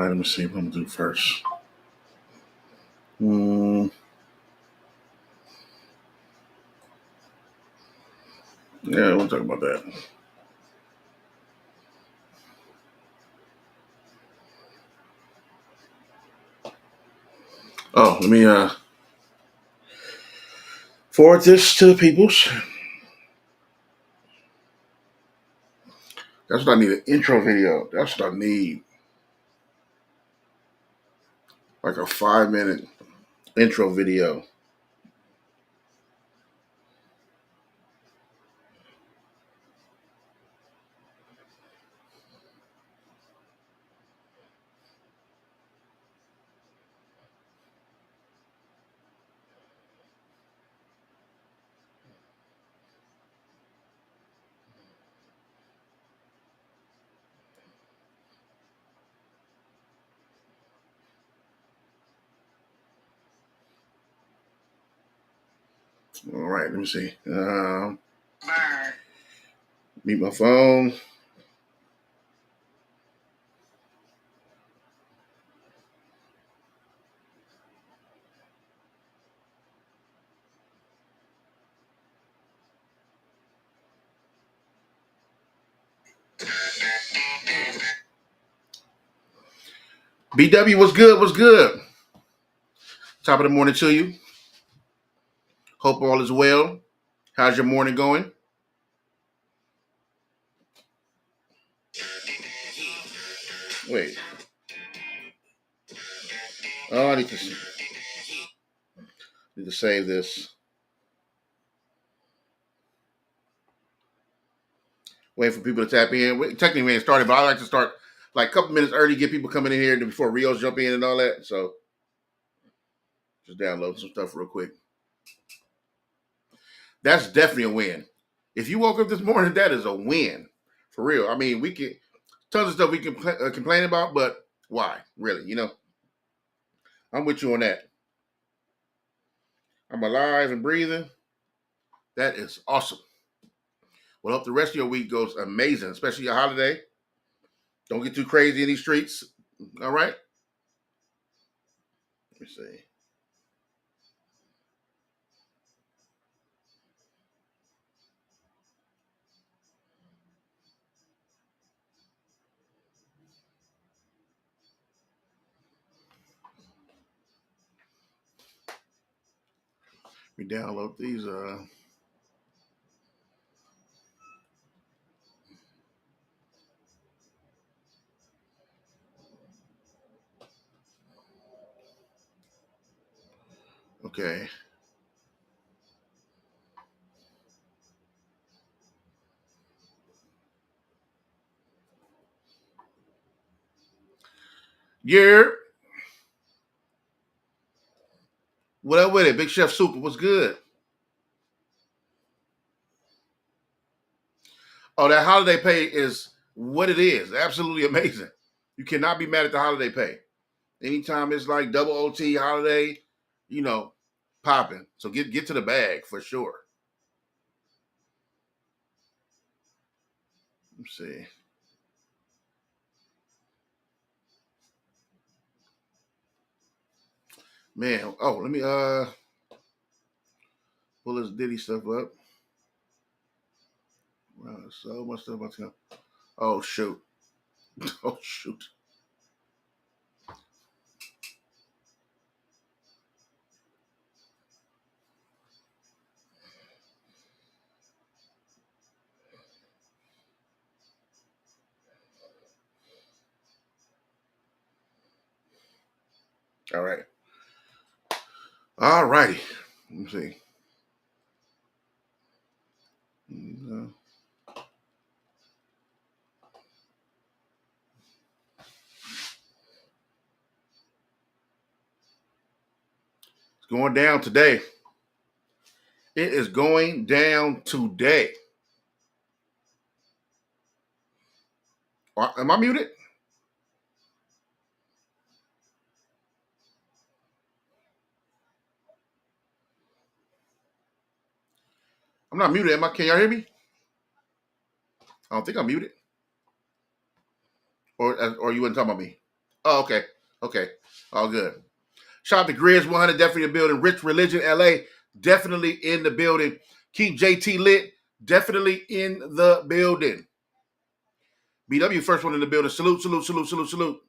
right, let me see what I'm gonna do first. Yeah, we'll talk about that. Oh, let me forward this to the peoples. That's what I need, an intro video. That's what I need. Like a 5-minute intro video. All right, let me see. Meet my phone. BW, what's good? What's good? Top of the morning to you. Hope all is well. How's your morning going? Wait. Oh, I need to save this. Waiting for people to tap in. Technically, we ain't started, but I like to start like a couple minutes early, get people coming in here before Rios jump in and all that. So just download some stuff real quick. That's definitely a win. If you woke up this morning, that is a win. For real. I mean, we can tons of stuff we can complain about, but why? Really? I'm with you on that. I'm alive and breathing. That is awesome. Well, hope the rest of your week goes amazing, especially your holiday. Don't get too crazy in these streets. All right? Let me see. Let me download these. Okay. Yeah. What up with it? Big Chef Super, what's good? Oh, that holiday pay is what it is. Absolutely amazing. You cannot be mad at the holiday pay. Anytime it's like double OT holiday, you know, popping. So get to the bag for sure. Let's see. Man, oh, let me pull this Diddy stuff up. Wow, there's so much stuff about him. Oh shoot. Oh shoot. All right. All righty. Let me see. It's going down today. It is going down today. Am I muted? I'm not muted. Am I? Can y'all hear me? I don't think I'm muted. Or you wasn't talking about me. Oh, okay. Okay. All good. Shout out to Grizz 100, definitely in the building. Rich Religion LA, definitely in the building. Keep JT lit, definitely in the building. BW, first one in the building. Salute, salute, salute, salute, salute.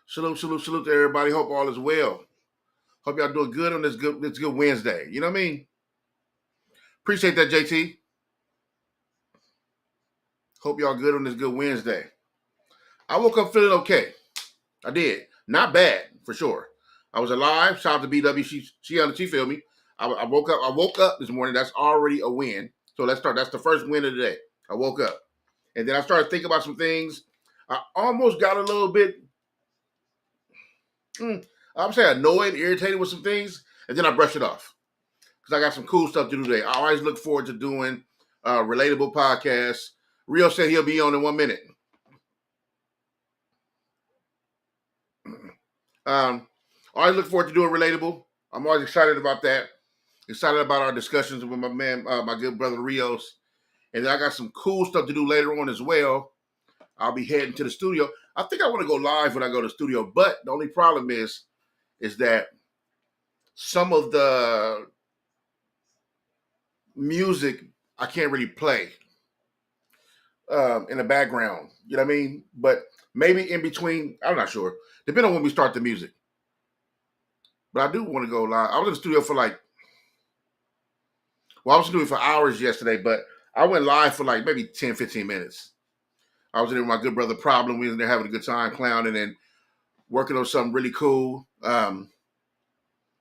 Salute, salute, salute to everybody. Hope all is well. Hope y'all doing good on this good Wednesday. You know what I mean? Appreciate that, JT. Hope y'all good on this good Wednesday. I woke up feeling okay. I did. Not bad, for sure. I was alive. Shout out to BW. She feel me. I woke up this morning. That's already a win. So let's start. That's the first win of the day. I woke up. And then I started thinking about some things. I almost got a little bit, I'm saying annoyed, irritated with some things. And then I brushed it off. Because I got some cool stuff to do today. I always look forward to doing relatable podcasts. Rio said he'll be on in 1 minute. I always look forward to doing relatable. I'm always excited about that. Excited about our discussions with my man, my good brother Rios. And then I got some cool stuff to do later on as well. I'll be heading to the studio. I think I want to go live when I go to the studio, but the only problem is that some of the music I can't really play in the background. You know what I mean? But maybe in between, I'm not sure. Depending on when we start the music. But I do want to go live. I was in the studio for I was doing it for hours yesterday, but I went live for like maybe 10, 15 minutes. I was in there with my good brother Problem. We was in there having a good time clowning and working on something really cool that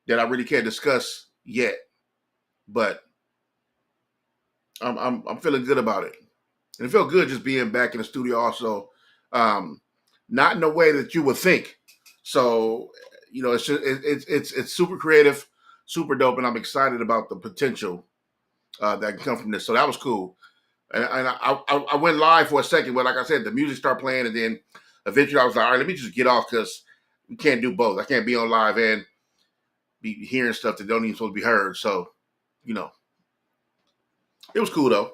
I really can't discuss yet. But I'm feeling good about it. And it felt good just being back in the studio also. Not in a way that you would think. So, you know, it's super creative, super dope, and I'm excited about the potential that can come from this. So that was cool. And I went live for a second, but like I said, the music started playing, and then eventually I was like, all right, let me just get off because we can't do both. I can't be on live and be hearing stuff that don't even supposed to be heard. So, you know, it was cool though.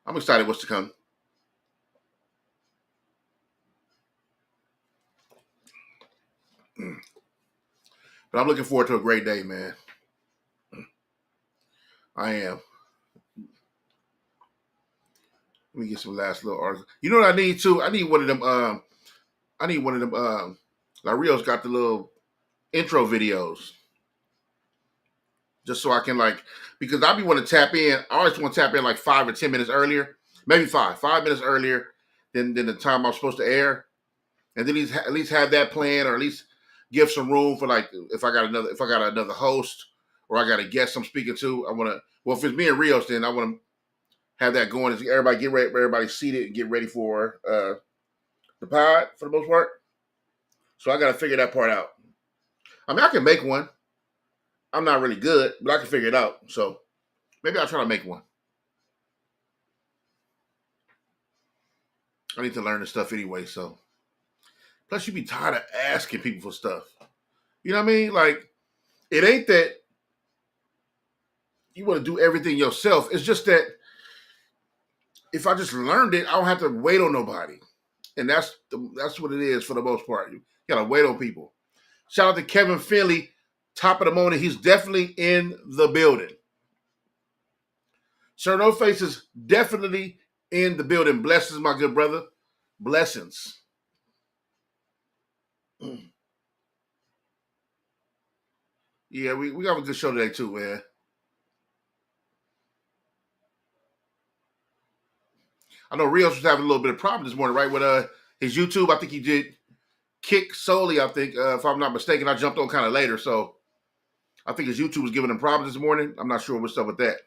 I'm excited what's to come. But I'm looking forward to a great day, man. I am. Let me get some last little articles. You know what I need too? I need one of them. I need one of them. Like Rios got the little intro videos, just so I can because I be want to tap in. I always want to tap in like 5 or 10 minutes earlier, maybe 5 minutes earlier than the time I'm supposed to air, and then at least have that plan, or at least give some room for if I got another host or I got a guest I'm speaking to. I want to. Well, if it's me and Rios, then I want to have that going. Is everybody get ready? Everybody seated and get ready for the pod for the most part. So I got to figure that part out. I mean, I can make one. I'm not really good, but I can figure it out. So maybe I'll try to make one. I need to learn this stuff anyway. So plus, you be tired of asking people for stuff. You know what I mean? Like, it ain't that you want to do everything yourself. It's just that if I just learned it, I don't have to wait on nobody. And that's what it is for the most part. You gotta wait on people. Shout out to Kevin Finley, top of the morning. He's definitely in the building. Sir No Face is definitely in the building. Blessings, my good brother. Blessings. Yeah, we got a good show today too, man. I know Rios was having a little bit of problem this morning, right? With his YouTube. I think he did kick solely, I think, if I'm not mistaken. I jumped on kind of later, so I think his YouTube was giving him problems this morning. I'm not sure what's up with that.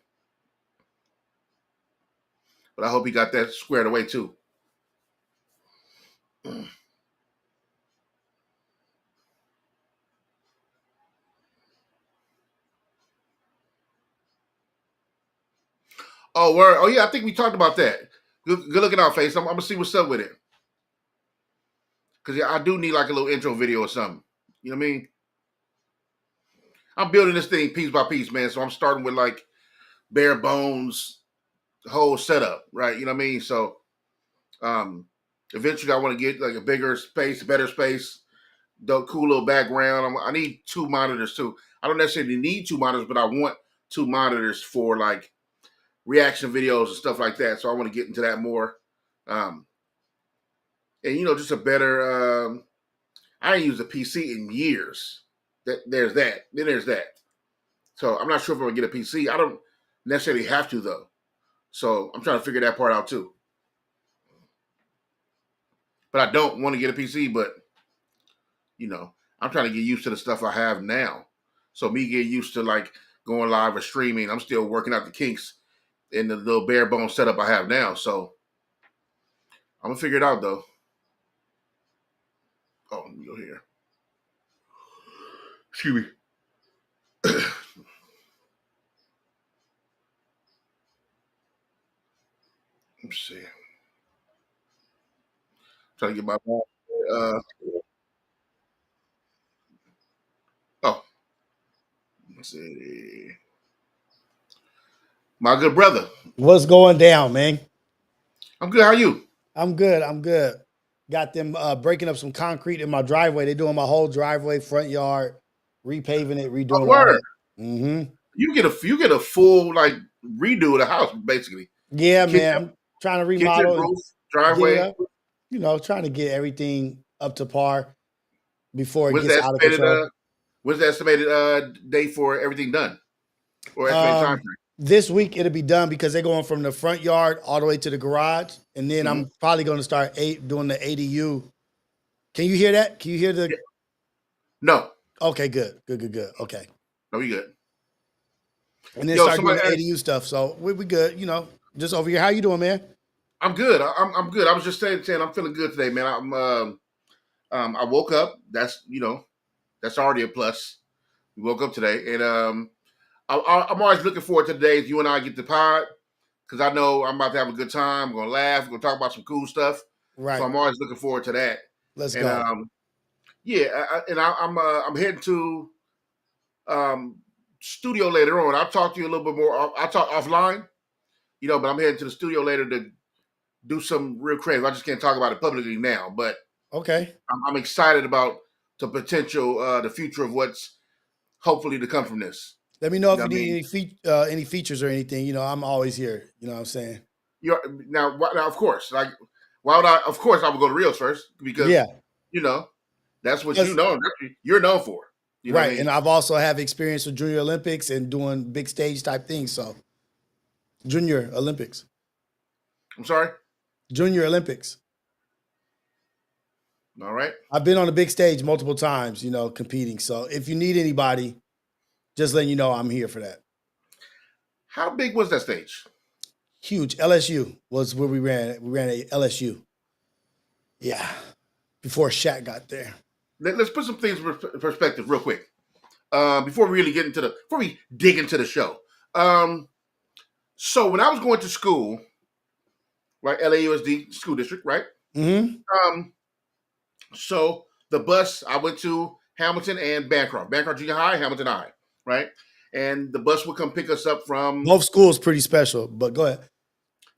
But I hope he got that squared away too. Oh, word. Oh, yeah, I think we talked about that. Good looking out, Face. I'm going to see what's up with it. Because yeah, I do need like a little intro video or something. You know what I mean? I'm building this thing piece by piece, man. So I'm starting with bare bones whole setup, right? You know what I mean? So eventually I want to get like a bigger space, better space, the cool little background. I need 2 monitors too. I don't necessarily need 2 monitors, but I want 2 monitors for like reaction videos and stuff like that. So I want to get into that more. And just a better. I ain't used a PC in years. There's that. Then there's that. So I'm not sure if I'm gonna get a PC. I don't necessarily have to though. So I'm trying to figure that part out too. But I don't want to get a PC. But I'm trying to get used to the stuff I have now. So me getting used to like going live or streaming, I'm still working out the kinks in the little bare bones setup I have now. So I'm gonna figure it out though. Oh, let me go here. Excuse me. Let's see. I'm trying to get my oh, let's see. My good brother. What's going down, man? I'm good. How are you? I'm good. I'm good. Got them breaking up some concrete in my driveway. They're doing my whole driveway, front yard, repaving it, Oh, redoing all word. that. Mm-hmm. You get a full like redo of the house basically. Yeah, Kitchen, man. I'm trying to kitchen, remodel and roof, get it driveway. up. Trying to get everything up to par before it When's gets the out of estimated control. date for everything done? Or estimated time frame? This week it'll be done because they're going from the front yard all the way to the garage, and then Mm-hmm. I'm probably going to start doing the ADU. Can you hear that? Can you hear the? Yeah. No. Okay, good. Okay. No, you good. And then Yo, start doing somebody the asked, ADU stuff. So we good, just over here. How you doing, man? I'm good. I'm good. I was just saying I'm feeling good today, man. I woke up. That's already a plus. We woke up today, and I'm always looking forward to the days you and I get to pod because I know I'm about to have a good time. We're gonna laugh. We're gonna talk about some cool stuff. So Right. I'm always looking forward to that. Let's And go. yeah, I'm heading to studio later on. I'll talk to you a little bit more. I'll talk offline, but I'm heading to the studio later to do some real creative. I just can't talk about it publicly now, but Okay. I'm excited about the potential, the future of what's hopefully to come from this. Let me know You if know you what I need mean? any features or anything. I'm always here. You know what I'm saying? You're now, of course, like why would I? Of course, I would go to Rios first because Yeah. you know that's what Because you're known for. You know what I right, mean? and I've also have experience with Junior Olympics and doing big stage type things. So Junior Olympics, I'm sorry. Junior Olympics. All right. I've been on the big stage multiple times. Competing. So if you need anybody, just letting you know I'm here for that. How big was that stage? Huge. LSU was where we ran. We ran a LSU. Yeah. Before Shaq got there. Let's put some things in perspective real quick. Before we really before we dig into the show. So when I was going to school, right, LAUSD school district, right? Mm-hmm. So the bus I went to Hamilton and Bancroft Junior High, Hamilton High, right? And the bus would come pick us up from. Both schools pretty special, but go ahead.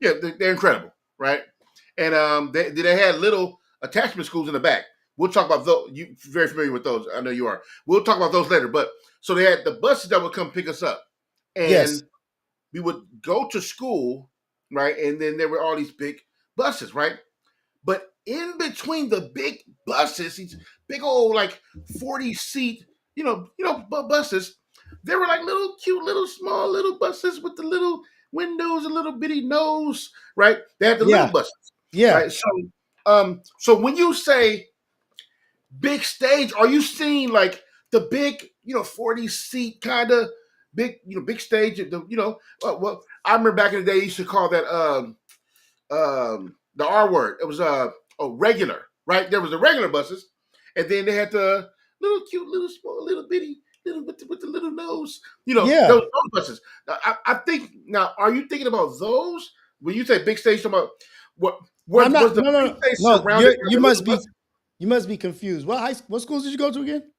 Yeah, they're incredible, right? And they had little attachment schools in the back. We'll talk about those. You're very familiar with those. I know you are. We'll talk about those later. But so they had the buses that would come pick us up, and Yes. we would go to school, right? And then there were all these big buses, right? But in between the big buses, these big old like 40-seat, buses, there were like little cute, little small, little buses with the little windows, a little bitty nose, right? They had the little Yeah. buses, Yeah. right? So when you say big stage, are you seeing like the big, 40-seat kind of big, big stage? Well, I remember back in the day, they used to call that the R word. It was a regular, right? There was the regular buses, and then they had the little cute, little small, little bitty, little with the little nose. Yeah. Those buses. I think now. Are you thinking about those when you say big stage? Talking about what? I'm Was not. the No, big no, stage no. surrounded by You the must little be. buses? You must be confused. What schools did you go to again?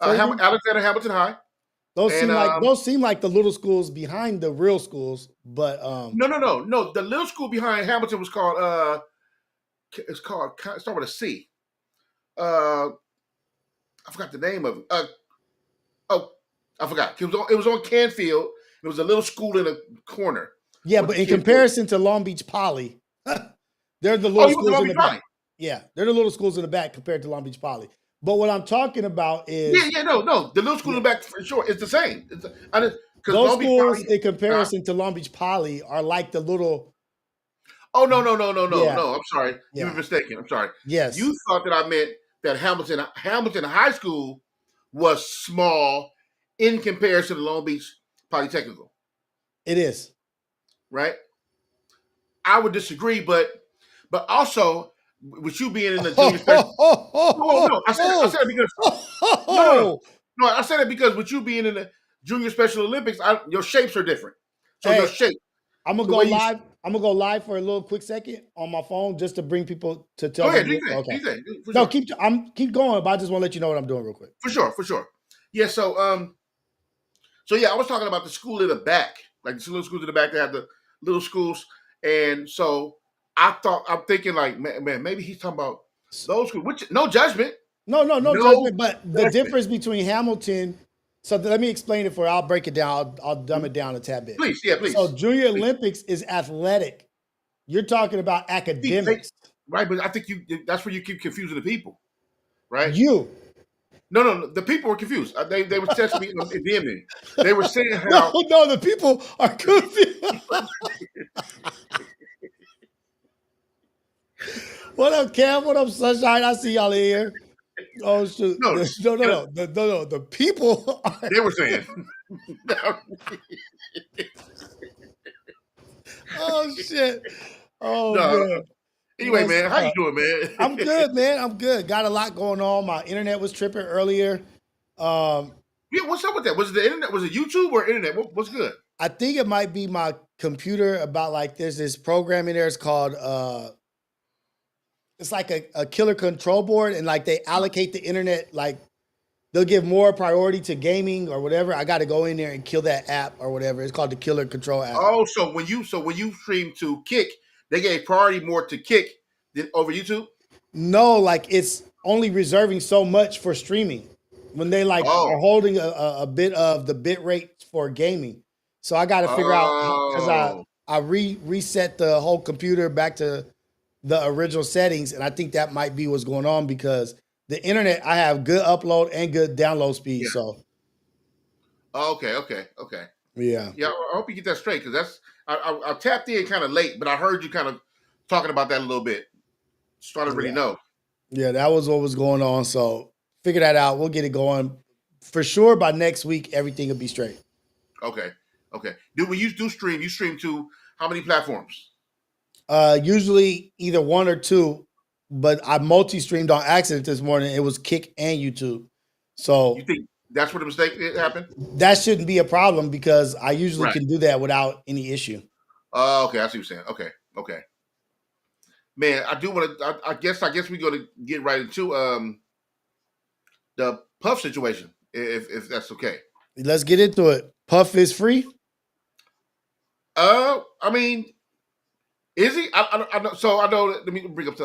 Say again. Alexander Hamilton High Those And seem like the little schools behind the real schools, but no. The little school behind Hamilton was called start with a C. I forgot the name of it. Oh, I forgot. It was on Canfield. It was a little school in a corner. yeah, but in comparison to Long Beach Poly, they're the little schools in the back. Yeah, they're the little schools in the back compared to Long Beach Poly. But what I'm talking about is no. The little school in the back for sure. It's the same. Those schools in comparison to Long Beach Poly are like the little. Oh no. I'm sorry. You were mistaken. I'm sorry. Yes. You thought that I meant that Hamilton High School was small in comparison to Long Beach Polytechnical. It is. Right? I would disagree, but also with you being in the junior special. No, I said it because no, I said it because with you being in the Junior Special Olympics, your shapes are different. So your shape. I'm gonna go live. I'm gonna go live for a little quick second on my phone just to bring people to tell me. Okay. No, keep going, but I just want to let you know what I'm doing real quick. For sure. Yeah, so I was talking about the school in the back, like the little schools in the back. They have the little schools, and so I'm thinking like, man, maybe he's talking about those schools. Which no judgment. No judgment. But the difference between Hamilton. So let me explain it for you. I'll break it down. I'll dumb it down a tad bit. Please. So Junior Olympics is athletic. You're talking about academics. Right, but I think that's where you keep confusing the people. Right? No. The people were confused. They were testing me in DMing. They were saying how No, the people are confused. What up, Cam? What up, Sunshine? I see y'all in here. Oh shoot! No. The people. They were saying. Oh shit! Oh man. Anyway, man, how you doing, man? I'm good, man. I'm good. Got a lot going on. My internet was tripping earlier. Yeah, what's up with that? Was it the internet? Was it YouTube or internet? What's good? I think it might be my computer. About like there's this program in there. It's called it's like a killer control board, and like they allocate the internet, like they'll give more priority to gaming or whatever. I got to go in there and kill that app or whatever. It's called the Killer Control app. Oh, so when you stream to Kick, they gave priority more to Kick than over YouTube? No, like it's only reserving so much for streaming when they are holding a bit of the bit rate for gaming. So I got to figure out because I reset the whole computer back to the original settings, and I think that might be what's going on because the internet, I have good upload and good download speed. Yeah. So, okay. Yeah. I hope you get that straight because that's I tapped in kind of late, but I heard you kind of talking about that a little bit. Just trying to really know. Yeah, that was what was going on. So figure that out. We'll get it going for sure. By next week, everything will be straight. Okay. When you do stream, you stream to how many platforms? Usually either one or two, but I multi-streamed on accident this morning. It was Kick and YouTube. So you think that's where the mistake happened? That shouldn't be a problem because I usually can do that without any issue. Okay, I see what you're saying. Okay. Man, I do want to. I guess we're going to get right into the Puff situation, if that's okay. Let's get into it. Puff is free. I mean. Is he? I know. So I know. Let me bring up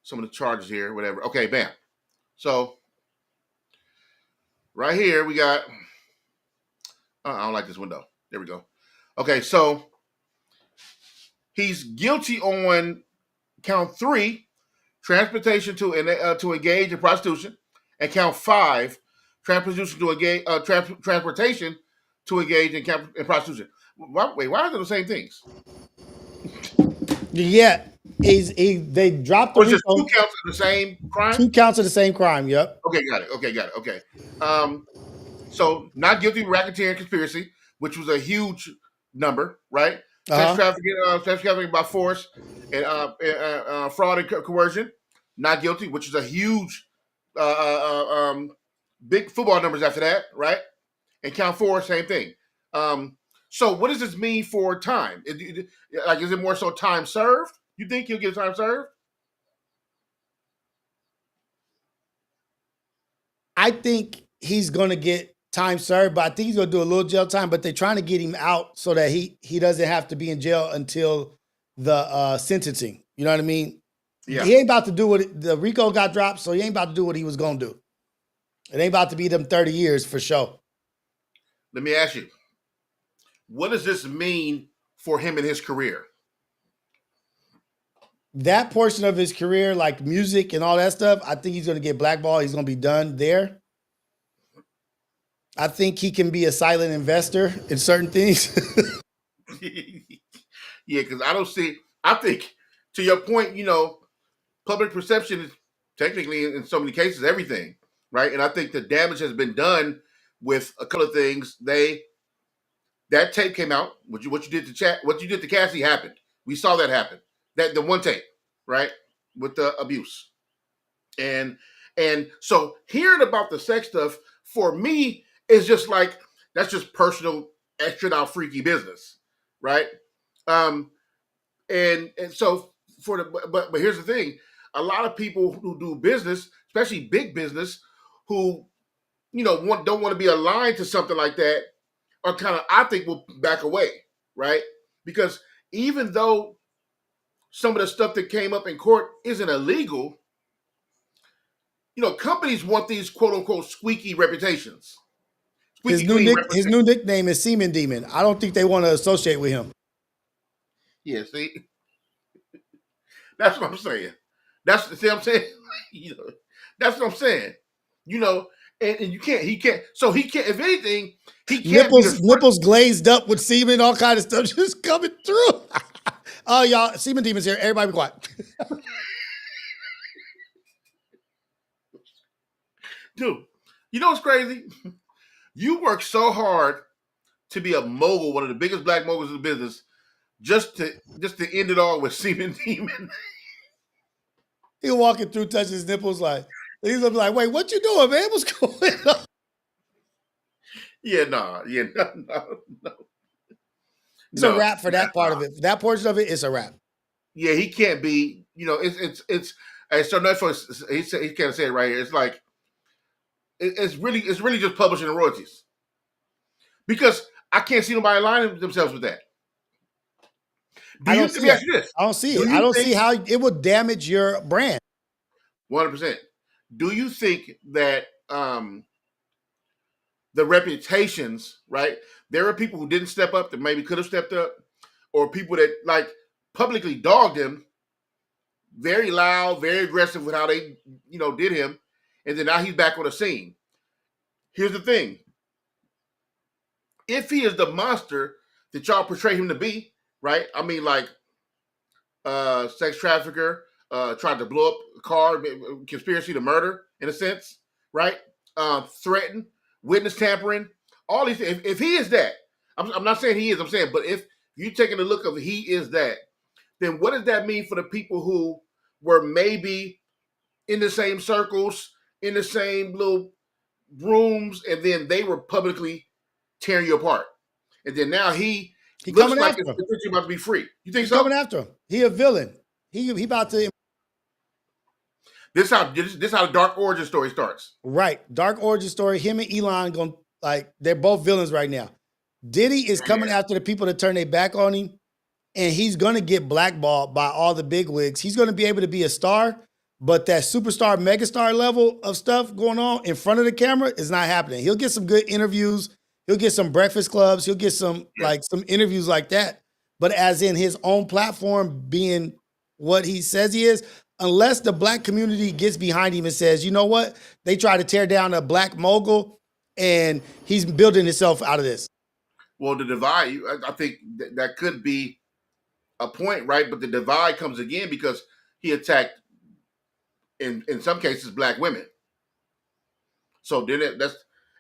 some of the charges here. Whatever. Okay, bam. So right here we got. I don't like this window. There we go. Okay, so he's guilty on count 3, transportation to engage in prostitution, and count 5, transportation to engage in prostitution. Wait, why are they the same things? Yeah, they dropped the just 2 counts of the same crime? 2 counts of the same crime, yep. Okay, got it. Okay. So not guilty of racketeering conspiracy, which was a huge number, right? Sex trafficking by force and fraud and coercion, not guilty, which is a huge big football numbers after that, right? And count 4, same thing. So what does this mean for time? Is it more so time served? You think he'll get time served? I think he's going to get time served, but I think he's gonna do a little jail time. But they're trying to get him out so that he doesn't have to be in jail until the sentencing. You know what I mean? Yeah. He ain't about to do what the RICO got dropped, so he ain't about to do what he was gonna do. It ain't about to be them 30 years for sure. Let me ask you, what does this mean for him in his career? That portion of his career, like music and all that stuff, I think he's gonna get blackballed. He's gonna be done there. I think he can be a silent investor in certain things. Yeah, because I think to your point, public perception is technically in so many cases everything, right? And I think the damage has been done with a couple of things. That tape came out. What you did to what you did to Cassie happened. We saw that happen. That the one tape, right, with the abuse, and so hearing about the sex stuff for me is just like that's just personal, extra out freaky business, right? Um, and so for the but here's the thing: a lot of people who do business, especially big business, who don't want to be aligned to something like that, are kind of I think will back away, right? Because even though some of the stuff that came up in court isn't illegal, companies want these quote unquote squeaky reputations, His squeaky clean reputations. new nickname is Semen Demon. I don't think they want to associate with him. Yeah, see, that's what I'm saying. See what I'm saying? That's what I'm saying. And you can't. He can't. So he can't. If anything, he can't be the Nipples glazed up with semen, all kind of stuff just coming through. Oh, y'all, Semen Demon's here. Everybody be quiet. Dude, you know what's crazy? You work so hard to be a mogul, one of the biggest black moguls in the business, just to end it all with Semen Demon. He walking through, touching his nipples, like he's gonna be like, "Wait, what you doing, man? What's going on?" Yeah, no. It's a wrap for that part of it. That portion of it is a wrap. Yeah, he can't be. It's so that's what he can't say it right here. It's like it's really just publishing the royalties because I can't see nobody aligning themselves with that. Let me ask you this. I don't see it. I don't see how it would damage your brand. 100%. Do you think that the reputations, right? There are people who didn't step up that maybe could have stepped up, or people that like publicly dogged him, very loud, very aggressive with how they, did him, and then now he's back on the scene. Here's the thing: if he is the monster that y'all portray him to be, right? I mean, like sex trafficker, tried to blow up a car, conspiracy to murder, in a sense, right? Threatened, witness tampering, all these things. If he is that, I'm not saying he is, I'm saying, but if you're taking a look of he is that, then what does that mean for the people who were maybe in the same circles, in the same little rooms, and then they were publicly tearing you apart? And then now he looks like it's potentially about to be free. You think so? Coming after him. He a villain. He about to. This how the dark origin story starts. Right, dark origin story. Him and Elon going they're both villains right now. Diddy is coming after the people that turn their back on him, and he's gonna get blackballed by all the big wigs. He's gonna be able to be a star, but that superstar, megastar level of stuff going on in front of the camera is not happening. He'll get some good interviews. He'll get some breakfast clubs. He'll get some some interviews like that. But as in his own platform being what he says he is, unless the black community gets behind him and says, you know what, they try to tear down a black mogul, and he's building himself out of this. Well, the divide, I think that could be a point, right? But the divide comes again because he attacked, in some cases, black women. So then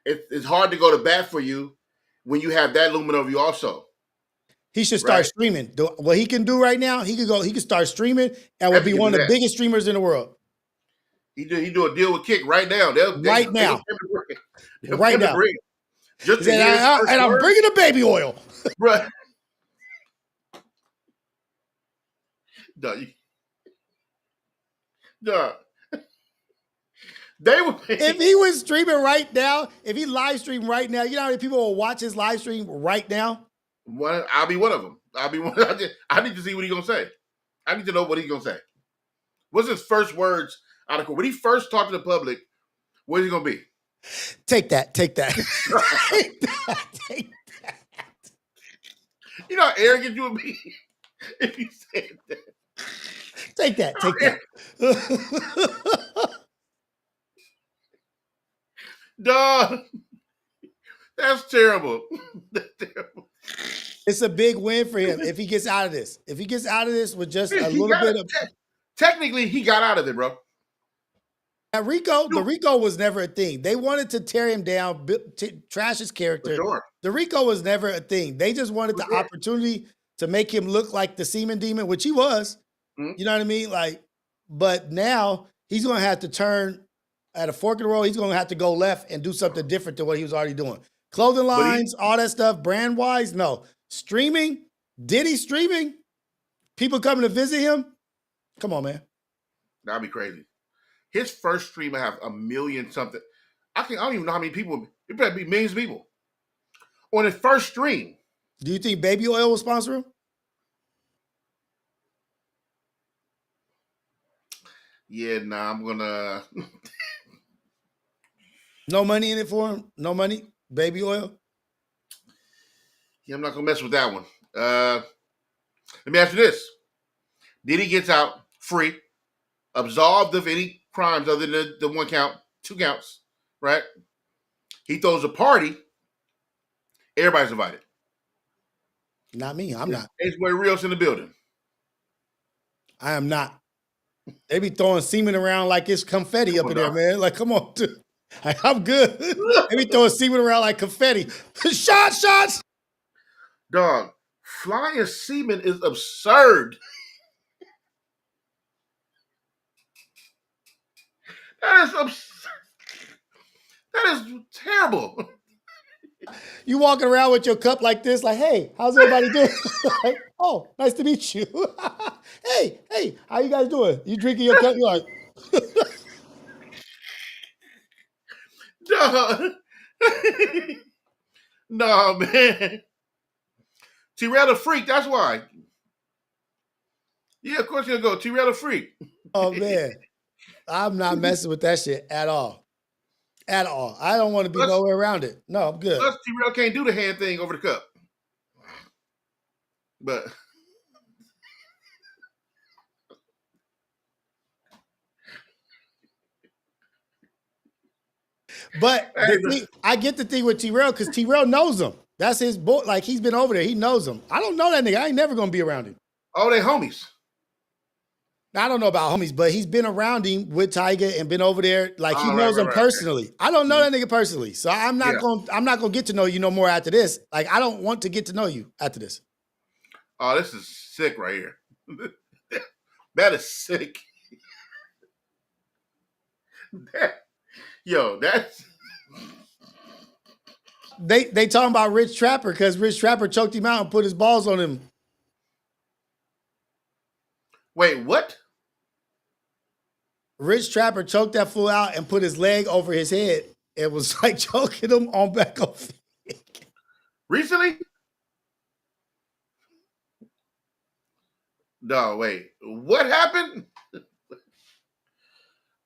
it's hard to go to bat for you when you have that looming over you also. He should start streaming. What he can do right now, he can start streaming and will be one of the biggest streamers in the world. He do a deal with Kick right now. Right now. Just and I'm bringing the baby oil. Right. They would pay. If he was streaming right now, if he live streamed right now, you know how many people will watch his live stream right now? I'll be one of them. I'll be one. I need to see what he's gonna say. I need to know what he's gonna say. What's his first words out of court? When he first talked to the public, what is he gonna be? Take that. Take that. Take that. Take that. You know how arrogant you would be if you said that. Take that. Take that. Dog. That's terrible. That's terrible. It's a big win for him if he gets out of this. If he gets out of this with just a little bit of. Technically, he got out of it, bro. Now, the RICO was never a thing. They wanted to tear him down, trash his character. Sure. The RICO was never a thing. They just wanted the opportunity to make him look like the semen demon, which he was. Mm-hmm. You know what I mean? Like, but now he's going to have to turn at a fork in the road. He's going to have to go left and do something different than what he was already doing. Clothing lines, all that stuff, brand wise, no. Streaming, Diddy streaming, people coming to visit him. Come on, man. That'd be crazy. His first stream, I have 1 million something. I don't even know how many people. It better be millions of people on his first stream. Do you think Baby Oil will sponsor him? Yeah, nah, I'm gonna. No money in it for him? No money? Baby Oil? Yeah, I'm not gonna mess with that one. Let me ask you this. Diddy gets out free, absolved of any crimes other than the 1 count, 2 counts, right? He throws a party. Everybody's invited. Not me. I'm not. AceBoyRios in the building. I am not. They be throwing semen around like it's confetti up in there, man. Like, come on, dude. I'm good. They be throwing semen around like confetti. Shots. Dog, flying semen is absurd. That is absurd. That is terrible. You walking around with your cup like this, like, hey, how's everybody doing? Like, oh, nice to meet you. hey, how you guys doing? You drinking your cup? You're like, no, man. T-Rail a freak, that's why. Yeah, of course you'll go. T-Rail a freak. Oh, man. I'm not messing with that shit at all. At all. I don't want to be nowhere around it. No, I'm good. Plus, T-Rail can't do the hand thing over the cup. But I get the thing with T-Rail because T-Rail knows him. That's his boy. Like, he's been over there. He knows him. I don't know that nigga. I ain't never going to be around him. Oh, they homies. I don't know about homies, but he's been around him with Tyga and been over there. Like, he knows him personally. Right. I don't know that nigga personally. So I'm not gonna get to know you no more after this. Like, I don't want to get to know you after this. Oh, this is sick right here. That is sick. That's They talking about Rich Trapper because Rich Trapper choked him out and put his balls on him. Wait, what? Rich Trapper choked that fool out and put his leg over his head. It was like choking him on back of it. Recently? No, wait. What happened?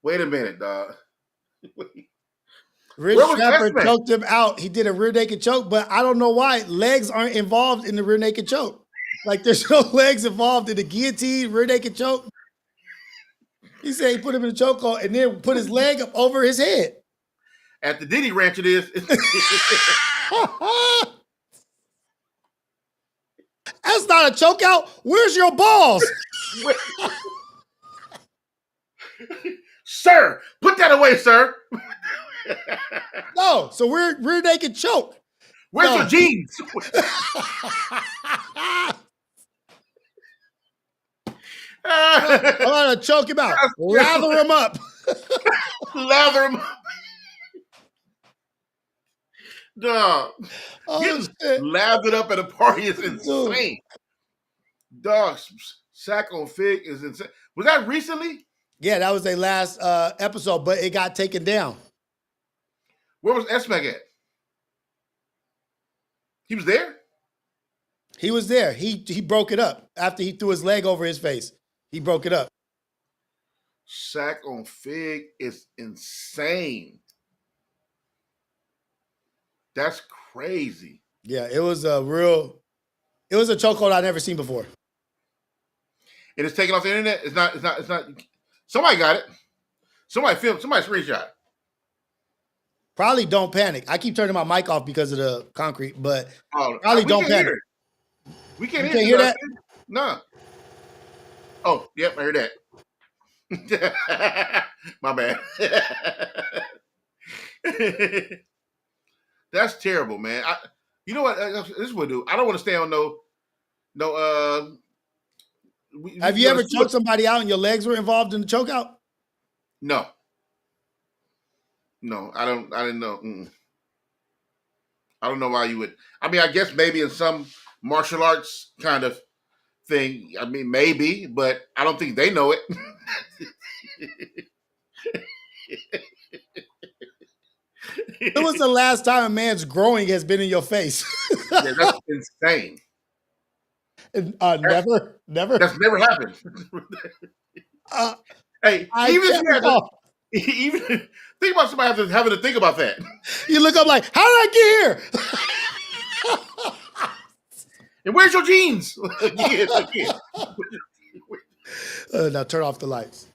Wait a minute, dog. Rich Trapper choked him out. He did a rear naked choke, but I don't know why legs aren't involved in the rear naked choke. Like, there's no legs involved in the guillotine, rear naked choke. He said he put him in a chokehold and then put his leg up over his head. At the Diddy Ranch it is. That's not a choke out. Where's your balls? Sir, put that away, sir. No, so we're rear naked choke. Where's your jeans? I'm gonna choke him out. Lather him up. Lather him up. Dog. Lathered up at a party is insane. Dog, sack on fig is insane. Was that recently? Yeah, that was their last episode, but it got taken down. Where was S-Mac at? He was there? He was there. He broke it up after he threw his leg over his face. He broke it up. Sack on Fig is insane. That's crazy. Yeah, it was a chokehold I've never seen before. And it's taken off the internet. It's not. Somebody got it. Somebody filmed. Somebody screenshot. Probably don't panic. I keep turning my mic off because of the concrete, but probably don't panic. We can't hear that. No. Oh, yep, I heard that. My bad. That's terrible, man. You know what? This would do. I don't want to stay on no. Have you ever choked somebody out and your legs were involved in the chokeout? No. No, I didn't know. I don't know why you would. I mean, I guess maybe in some martial arts kind of thing. I mean, maybe, but I don't think they know it. When was the last time a man's groin has been in your face? Yeah, that's insane. Never. That's never happened. Hey, even think about somebody having to think about that. You look up like, how did I get here? And where's your jeans? Now turn off the lights.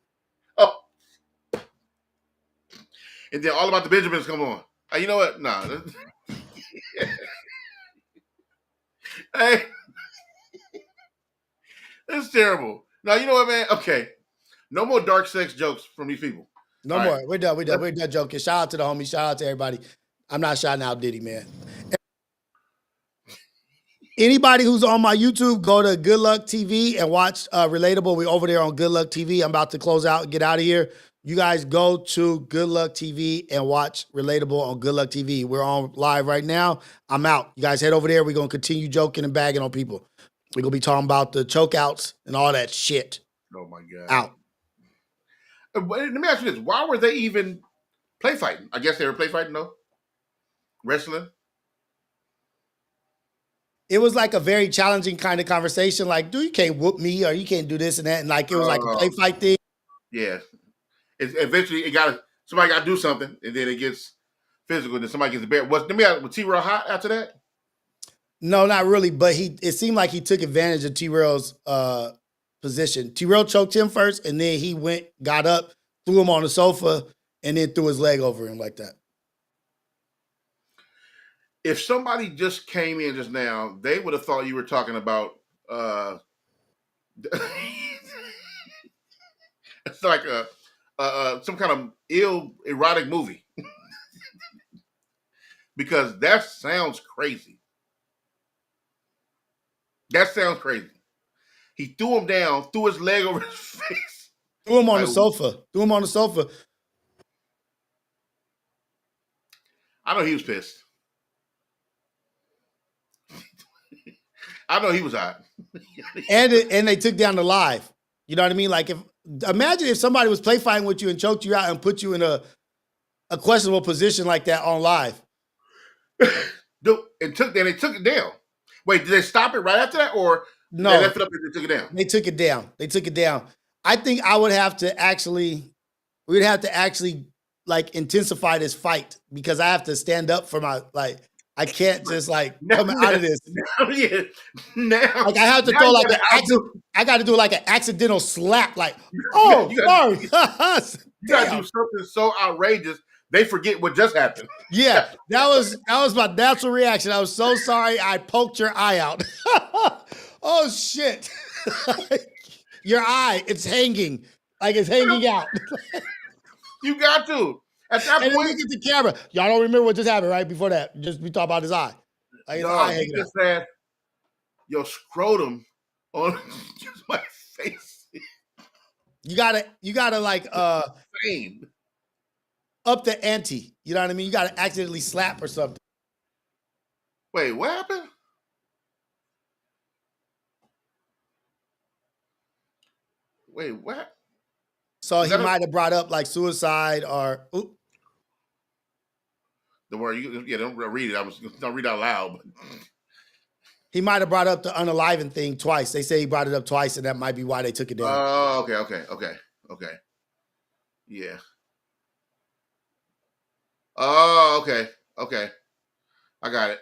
Oh. And then All About the Benjamins come on. You know what? Nah. Hey. That's terrible. Now, you know what, man? Okay. No more dark sex jokes from these people. No more. Right. We're done. We're done joking. Shout out to the homies. Shout out to everybody. I'm not shouting out Diddy, man. Anybody who's on my YouTube, go to Good Lucc TV and watch Relatable. We're over there on Good Lucc TV. I'm about to close out and get out of here. You guys go to Good Lucc TV and watch Relatable on Good Lucc TV. We're on live right now. I'm out. You guys head over there. We're going to continue joking and bagging on people. We're going to be talking about the chokeouts and all that shit. Oh, my God. Out. Let me ask you this. Why were they even play fighting? I guess they were play fighting, though. Wrestling. It was like a very challenging kind of conversation. Like, dude, you can't whoop me or you can't do this and that. And like, it was like a play fight thing. Yeah. Eventually, somebody got to do something, and then it gets physical, and then somebody gets the bear. Was T-Rail hot after that? No, not really. But it seemed like he took advantage of T-Rail's position. T-Rail choked him first, and then he got up, threw him on the sofa, and then threw his leg over him like that. If somebody just came in just now, they would have thought you were talking about it's like some kind of erotic movie. Because that sounds crazy. That sounds crazy. He threw him down, threw his leg over his face. Threw him on the sofa. Threw him on the sofa. I know he was pissed. I know he was hot. And they took down the live. You know what I mean? Like, imagine if somebody was play fighting with you and choked you out and put you in a questionable position like that on live. They took it down. Wait, did they stop it right after that, or no? They left it up and they took it down. They took it down. They took it down. I think we'd have to actually like intensify this fight because I have to stand up for my I can't just come out of this. Now, like I have to throw I got to do like an accidental slap. Like, oh, sorry. You got to do something so outrageous they forget what just happened. Yeah, that was my natural reaction. I was so sorry. I poked your eye out. Oh shit! Your eye, it's hanging out. You got to. At that point, look at the camera. Y'all don't remember what just happened, right? Before that, we talked about his eye. Like his eye hanging out. Said, your scrotum on my face. You gotta like Same. Up the ante. You know what I mean? You gotta accidentally slap or something. Wait, what happened? Wait, what? So he might have brought up like suicide or the word don't read it. Don't read out loud. But he might have brought up the unaliving thing twice. They say he brought it up twice, and that might be why they took it down. Oh, okay. Yeah. Oh, okay. I got it.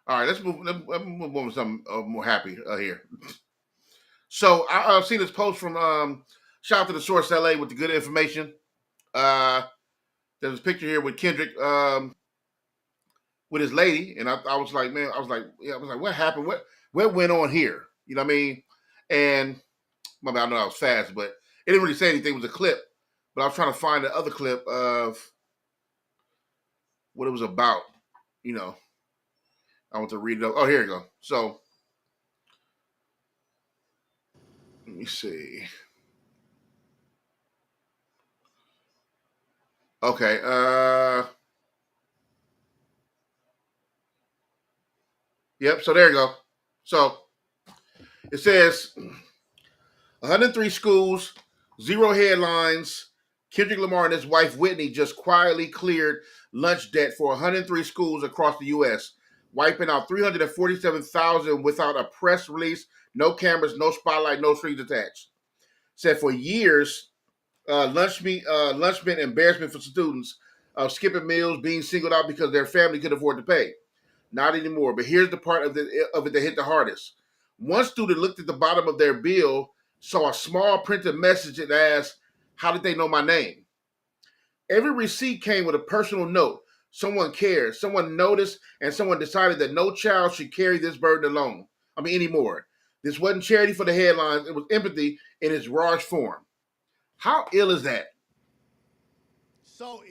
All right, let's move on to something more happy here. So I've seen this post from shout out to the Source LA with the good information. There's a picture here with Kendrick with his lady, and I was like, man, I was like, what happened? What went on here? You know what I mean? And I know I was fast, but it didn't really say anything. It was a clip, but I was trying to find the other clip of what it was about. You know, I want to read it. Oh, here you go. So let me see. Okay. Yep. So there you go. So it says 103 schools, 0 headlines. Kendrick Lamar and his wife Whitney just quietly cleared lunch debt for 103 schools across the U.S., wiping out 347,000 without a press release, no cameras, no spotlight, no strings attached. Said for years, lunch meant embarrassment for students, skipping meals, being singled out because their family could afford to pay. Not anymore. But here's the part of it that hit the hardest. One student looked at the bottom of their bill, saw a small printed message that asked, "How did they know my name?" Every receipt came with a personal note. Someone cared, someone noticed, and someone decided that no child should carry this burden alone. Anymore. This wasn't charity for the headlines. It was empathy in its rawest form. How ill is that? So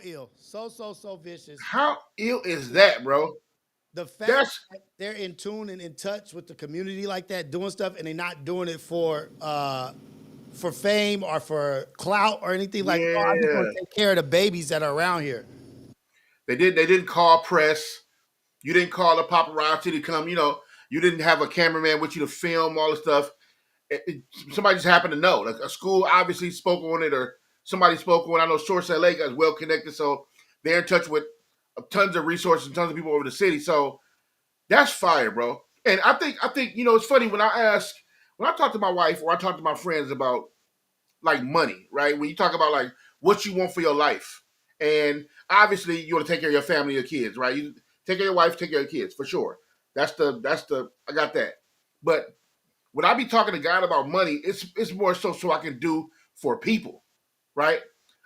ill, so vicious. How ill is that, bro? The fact that they're in tune and in touch with the community like that, doing stuff, and they're not doing it for fame or for clout or anything like that. I just want to take care of the babies that are around here. They didn't call press. You didn't call the paparazzi to come. You didn't have a cameraman with you to film all the stuff. Somebody just happened to know. Like a school obviously spoke on it, or somebody spoke on it. I know Source LA is well connected, so they're in touch with tons of resources and tons of people over the city. So that's fire, bro. And I think it's funny when I talk to my wife or I talk to my friends about like money, right? When you talk about like what you want for your life, and obviously you want to take care of your family, your kids, right? You take care of your wife, take care of your kids for sure. That's the I got that. But when I be talking to God about money, it's more so I can do for people, right?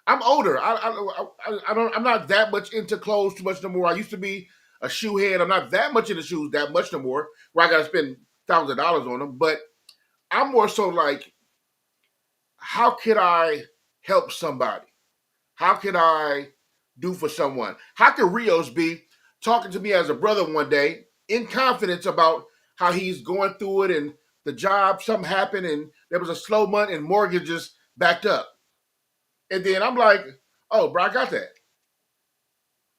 I'm older. I'm not that much into clothes too much no more. I used to be a shoe head. I'm not that much into shoes that much no more, where I got to spend thousands of dollars on them. But I'm more so like, how could I help somebody? How could I do for someone? How could Rios be talking to me as a brother one day in confidence about how he's going through it and the job, something happened and there was a slow month and mortgages backed up. And then I'm like, oh, bro, I got that.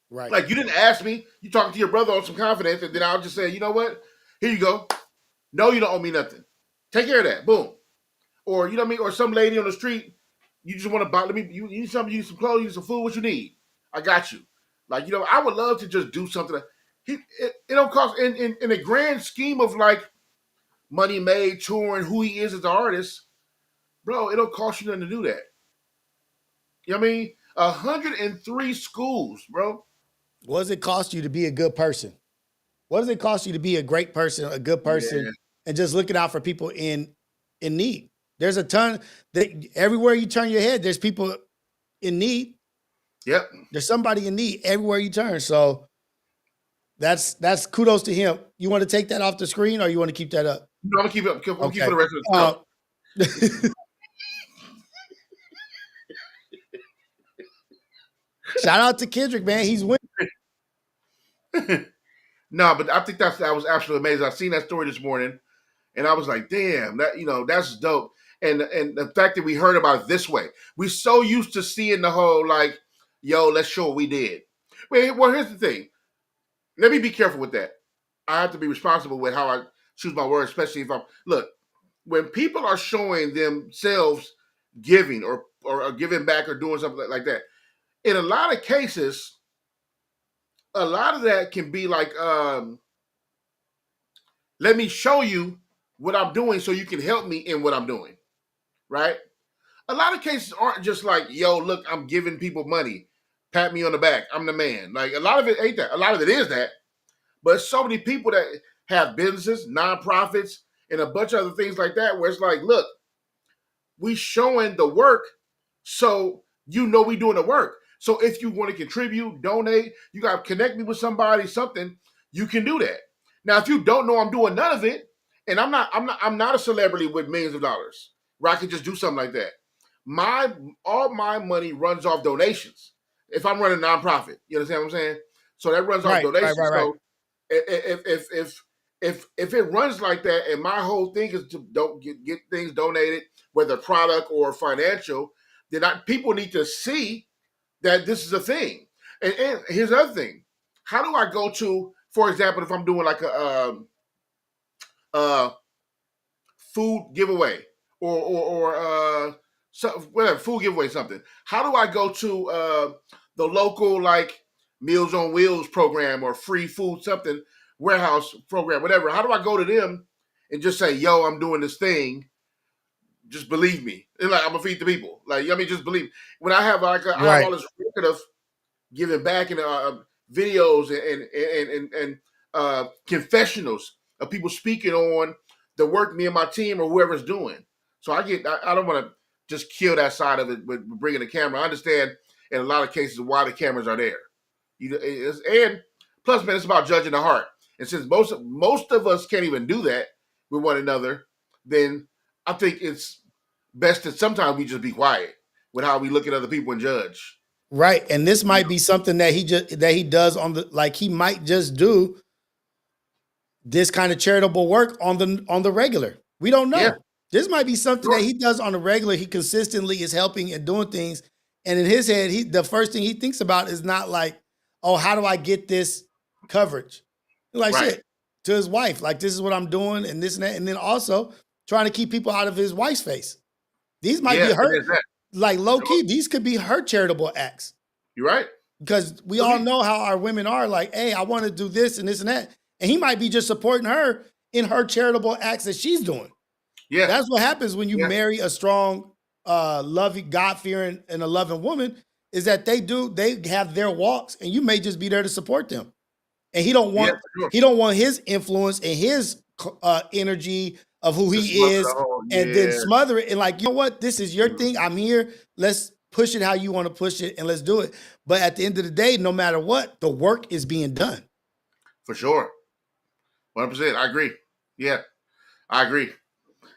Right. Like, you didn't ask me. You talking to your brother on some confidence, and then I'll just say, you know what? Here you go. No, you don't owe me nothing. Take care of that. Boom. Or, you know what I mean? Or some lady on the street, you just want to buy, you need something, you need some clothes, you need some food, what you need. I got you. Like, I would love to just do something. It don't cost, in the grand scheme of like money made, touring, who he is as an artist, bro, it don't cost you nothing to do that. You know what I mean? 103 schools, bro. What does it cost you to be a good person? What does it cost you to be a great person, a good person, and just looking out for people in need? There's a ton that everywhere you turn your head, there's people in need. Yep. There's somebody in need everywhere you turn. So that's kudos to him. You want to take that off the screen or you want to keep that up? No, I'm gonna keep it up. I'm gonna keep for the rest of the show. Shout out to Kendrick, man. He's winning. No, but I think that was absolutely amazing. I seen that story this morning, and I was like, "Damn, that's dope." And the fact that we heard about it this way, we so used to seeing the whole like, "Yo, let's show what we did." Well, here's the thing. Let me be careful with that. I have to be responsible with how I choose my words, especially if I'm look. when people are showing themselves giving or giving back or doing something like that, in a lot of cases, a lot of that can be like, let me show you what I'm doing so you can help me in what I'm doing, right? A lot of cases aren't just like, yo, look, I'm giving people money, pat me on the back, I'm the man. Like, a lot of it ain't that. A lot of it is that, but so many people that have businesses, nonprofits, and a bunch of other things like that, where it's like, look, we showing the work, so you know we doing the work. So if you want to contribute, donate, you got to connect me with somebody, something, you can do that. Now, if you don't know I'm doing none of it, and I'm not a celebrity with millions of dollars where I can just do something like that. All my money runs off donations. If I'm running a nonprofit, you understand what I'm saying? So that runs off donations. Right. So if it runs like that, and my whole thing is to don't get things donated, whether product or financial, then people need to see that this is a thing. And here's the other thing: how do I go to, for example, if I'm doing like a food giveaway or whatever, food giveaway, something? How do I go to the local like Meals on Wheels program or free food something warehouse program, whatever? How do I go to them and just say, yo, I'm doing this thing, just believe me, and like I'm gonna feed the people, like, I mean, just believe. When I have like I have all this record of giving back in videos and confessionals of people speaking on the work me and my team or whoever's doing. So I don't want to just kill that side of it with bringing the camera. I understand in a lot of cases why the cameras are there. And plus, man, it's about judging the heart. And since most of us can't even do that with one another, then I think it's best that sometimes we just be quiet with how we look at other people and judge. Right. And this might be something that he does on the, like, he might just do this kind of charitable work on the regular. We don't know. Yeah. This might be something that he does on the regular. He consistently is helping and doing things. And in his head, the first thing he thinks about is not like, oh, how do I get this coverage? Like, shit, to his wife, like, this is what I'm doing and this and that. And then also trying to keep people out of his wife's face. These might be her, like, low key, these could be her charitable acts. You're right. Because we all know how our women are, like, hey, I want to do this and this and that. And he might be just supporting her in her charitable acts that she's doing. Yeah. That's what happens when you marry a strong, loving, God-fearing, and a loving woman, is that they have their walks, and you may just be there to support them. And he don't want his influence and his energy of who he is, and then smother it and like, you know what, this is your thing. I'm here. Let's push it how you want to push it, and let's do it. But at the end of the day, no matter what, the work is being done. For sure. 100%. I agree. Yeah, I agree.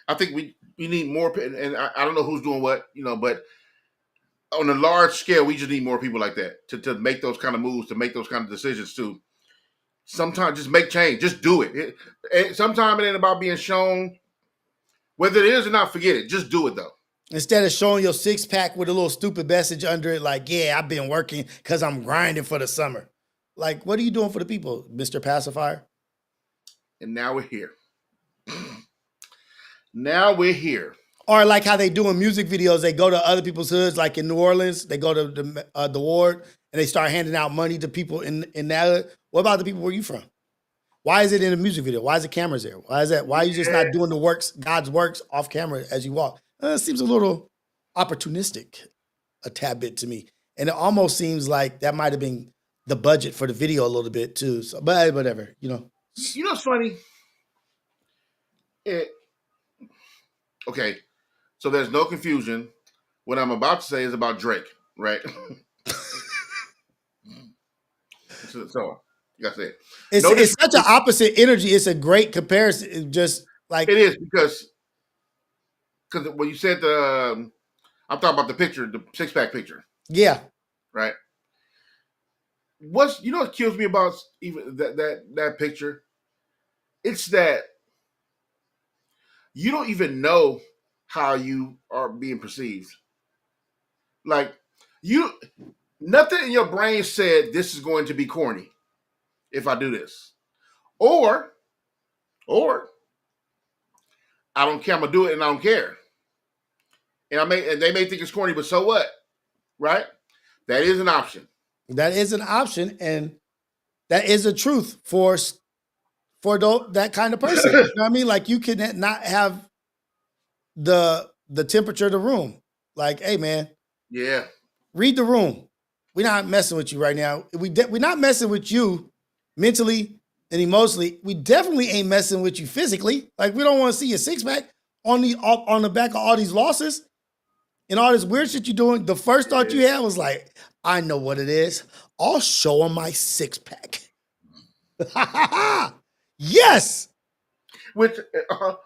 I think we need more, and I don't know who's doing what, but on a large scale, we just need more people like that to make those kind of moves, to make those kind of decisions too. Sometimes just make change, just do it. Sometimes it ain't about being shown. Whether it is or not, forget it. Just do it though. Instead of showing your six-pack with a little stupid message under it, like, yeah, I've been working because I'm grinding for the summer. Like, what are you doing for the people, Mr. Pacifier? And now we're here. Now we're here. Or like how they do in music videos, they go to other people's hoods, like in New Orleans, they go to the ward and they start handing out money to people in that hood. What about the people where you from? Why is it in a music video? Why is the cameras there? Why is that? Why are you just not doing the works, God's works, off camera as you walk? It seems a little opportunistic, a tad bit to me. And it almost seems like that might have been the budget for the video a little bit too. So, but whatever, You know what's funny? Okay, so there's no confusion. What I'm about to say is about Drake, right? So you gotta say it. It's such an opposite energy. It's a great comparison. It's just like it is because when you said I'm talking about the picture, the six-pack picture. Yeah. Right. What kills me about even that picture? It's that you don't even know how you are being perceived. Like nothing in your brain said this is going to be corny if I do this. Or I don't care. I'm gonna do it, and I don't care. And they may think it's corny, but so what, right? That is an option. That is an option, and that is a truth for that kind of person. You know what I mean? Like, you can not have the temperature of the room. Like, hey man, yeah, read the room. We're not messing with you right now. We're not messing with you mentally and emotionally. We definitely ain't messing with you physically. Like, we don't want to see your six pack on the back of all these losses and all this weird shit you're doing. The first thought you had was like, I know what it is. I'll show them my six pack. Yes. Which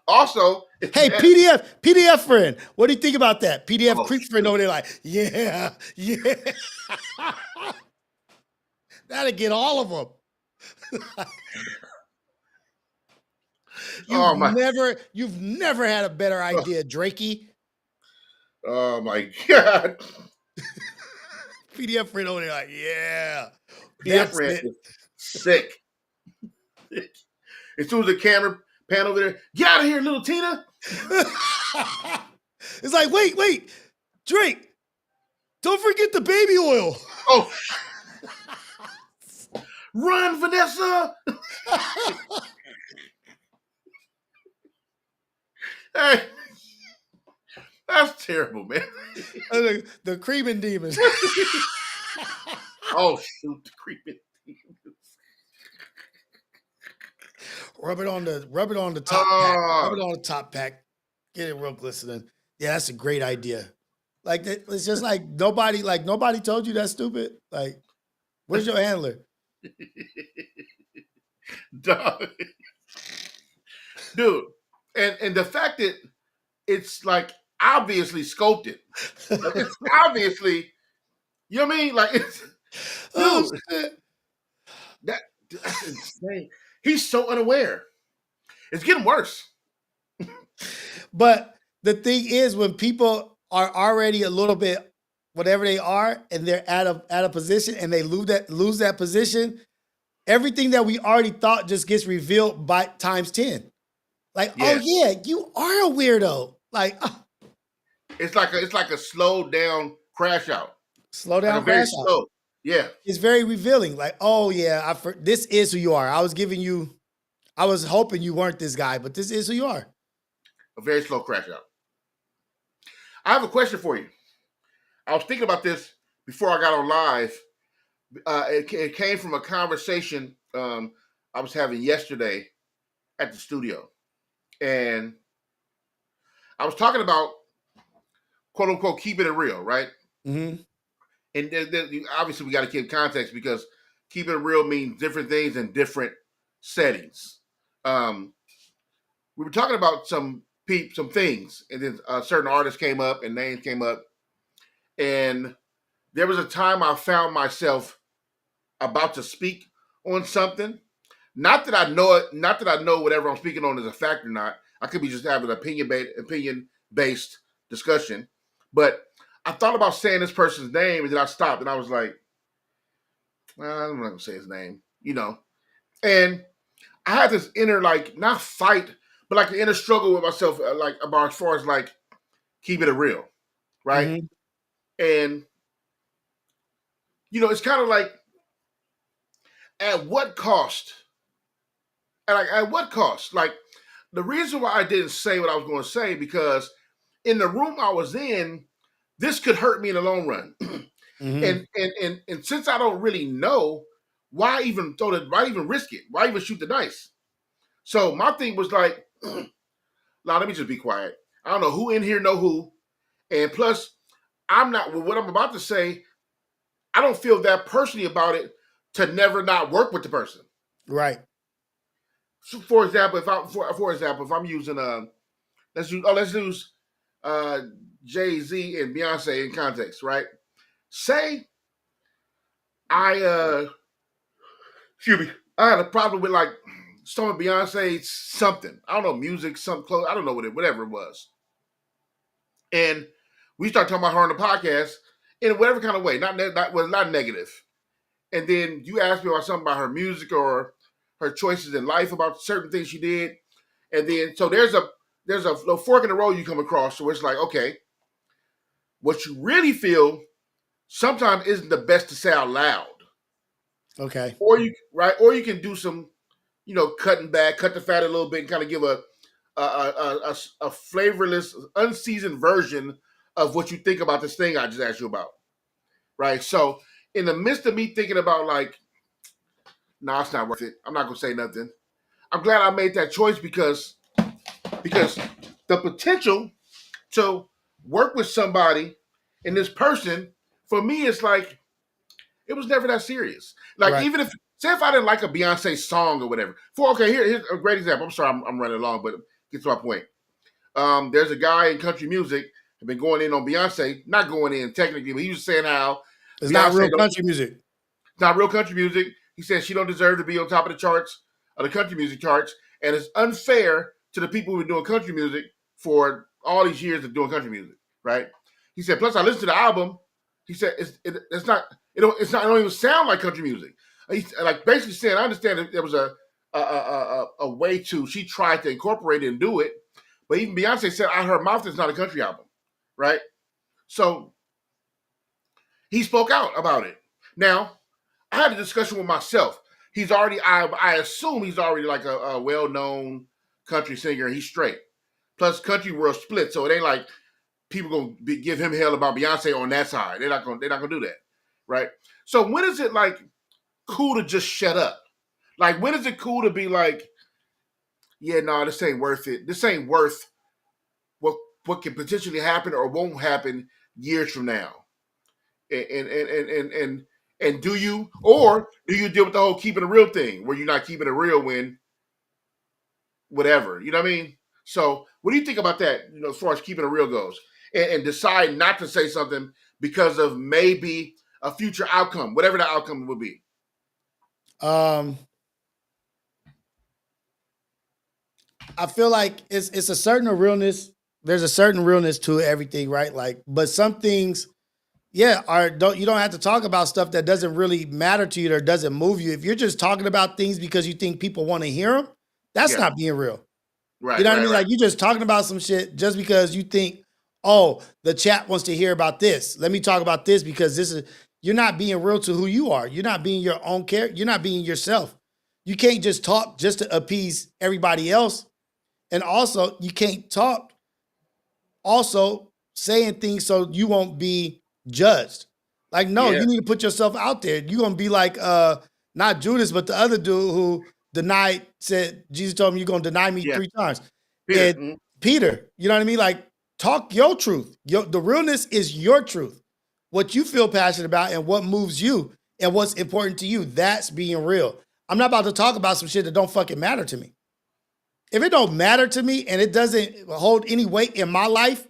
also, hey, PDF friend, what do you think about that? PDF creep friend over there, like, yeah. That'll get all of them. You've never had a better idea, Drakey. Oh my God. PDF friend over there, like, yeah. PDF friend is sick. As soon as the camera pan over there, get out of here, little Tina. It's like, wait, Drake, don't forget the baby oil. Oh, run, Vanessa. Hey, that's terrible, man. The creaming demons. Oh, shoot, the creaming demons. Rub it on the top pack. Rub it on the top pack. Get it real glistening. Yeah, that's a great idea. Like, it's just like nobody told you that's stupid. Like, where's your handler? Dude, and the fact that it's like obviously sculpted. Like, it's obviously, you know what I mean? Like, it's, dude, that's insane. He's so unaware. It's getting worse. But the thing is, when people are already a little bit whatever they are, and they're at a position, and they lose that position, everything that we already thought just gets revealed by times 10. Like, oh yeah, you are a weirdo. Like, it's like a slowed down crash out. Slow down, like crash out. Slow. Yeah, it's very revealing. Like, oh yeah, this is who you are. I was hoping you weren't this guy, but this is who you are. A very slow crash out. I have a question for you. I was thinking about this before I got on live. It came from a conversation I was having yesterday at the studio. And I was talking about, quote unquote, keeping it real, right? Mm-hmm. And then obviously we got to keep context, because keeping it real means different things in different settings. We were talking about some things, and then certain artists came up and names came up. And there was a time I found myself about to speak on something. Not that I know it, not that I know whatever I'm speaking on is a fact or not. I could be just having an opinion-based discussion. But I thought about saying this person's name, and then I stopped, and I was like, I'm not going to say his name, you know. And I had this inner, like, not fight, but like the inner struggle with myself, like, about as far as, like, keeping it real, right? Mm-hmm. And, you know, it's kind of like, at what cost? At what cost? Like, the reason why I didn't say what I was going to say, because in the room I was in, this could hurt me in the long run. Mm-hmm. And since I don't really know, why even risk it? Why even shoot the dice? So my thing was like, now let me just be quiet. I don't know who in here know who. And plus, I'm not, what I'm about to say, I don't feel that personally about it to never not work with the person. Right. So for example, if I'm using let's use Jay-Z and Beyonce in context, right? Say I had a problem with like some of Beyonce's something. I don't know, music, something close. I don't know whatever it was. And we start talking about her on the podcast in whatever kind of way, not negative. And then you ask me about something about her music or her choices in life, about certain things she did. And then, so there's there's a fork in the road you come across, so it's like, okay, what you really feel sometimes isn't the best to say out loud. Okay. Or you can do some, cutting back, cut the fat a little bit, and kind of give a flavorless, unseasoned version of what you think about this thing I just asked you about. Right. So in the midst of me thinking about like, no, it's not worth it. I'm not gonna say nothing. I'm glad I made that choice because the potential to work with somebody and this person, for me, it's like it was never that serious. Like Right. even if say if I didn't like a Beyonce song or whatever. Here's a great example. I'm sorry, I'm running along, but get to my point. There's a guy in country music have been going in on Beyonce, not going in technically, but he was saying how It's not Beyonce real country music. It's not real country music. He says she don't deserve to be on top of the charts, of the country music charts, and it's unfair to the people who've been doing country music for all these years of doing country music, right? He said, plus I listened to the album. He said it's not it don't even sound like country music. He's like basically saying, I understand that there was a way to she tried to incorporate it and do it, but even Beyonce said out her mouth it's not a country album, right? So he spoke out about it. Now, I had a discussion with myself. He's already, I assume he's already like a well-known country singer. He's straight. Plus, country world split, so it ain't like people gonna give him hell about Beyonce on that side. They're not gonna do that, right? So when is it like cool to just shut up? Like when is it cool to be like, yeah, no, this ain't worth it. This ain't worth what can potentially happen or won't happen years from now. And do you deal with the whole keeping it real thing where you're not keeping it real when whatever, you know what I mean? So what do you think about that, as far as keeping it real goes, and decide not to say something because of maybe a future outcome, whatever the outcome would be? I feel like it's a certain realness. There's a certain realness to everything, right? Like, but some things, yeah, you don't have to talk about stuff that doesn't really matter to you or doesn't move you. If you're just talking about things because you think people want to hear them, that's not being real. Right. You know what I mean? Right. Like you just talking about some shit just because you think, oh, the chat wants to hear about this. Let me talk about this because you're not being real to who you are. You're not being your own character. You're not being yourself. You can't just talk just to appease everybody else. And also, you can't talk also saying things so you won't be judged. Like, no, you need to put yourself out there. You're gonna be like not Judas, but the other dude who said Jesus told him you're gonna deny me 3 times. Peter. And Peter, you know what I mean? Like, talk your truth. The realness is your truth. What you feel passionate about and what moves you and what's important to you. That's being real. I'm not about to talk about some shit that don't fucking matter to me. If it don't matter to me and it doesn't hold any weight in my life,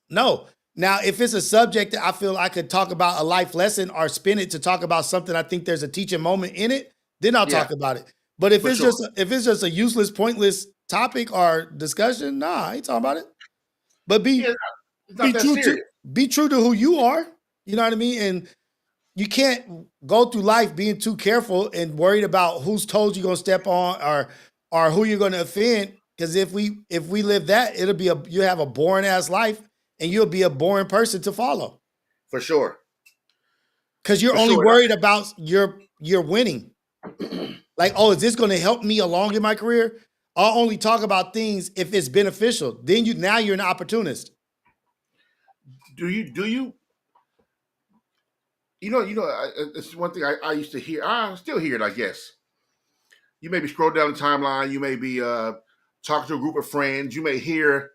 no. Now, if it's a subject that I feel I could talk about a life lesson or spin it to talk about something I think there's a teaching moment in it, then I'll talk about it. But if it's just a useless, pointless topic or discussion, nah, I ain't talking about it. But be true to who you are. You know what I mean? And you can't go through life being too careful and worried about whose toes you're gonna step on or who you're gonna offend. Because if we live that, you have a boring ass life and you'll be a boring person to follow. For sure. Because you're only worried about your winning. Like, oh, is this gonna help me along in my career? I'll only talk about things if it's beneficial. Then you're an opportunist. Do you it's one thing I used to hear. I still hear it, I guess. You may be scrolling down the timeline. You may be talking to a group of friends. You may hear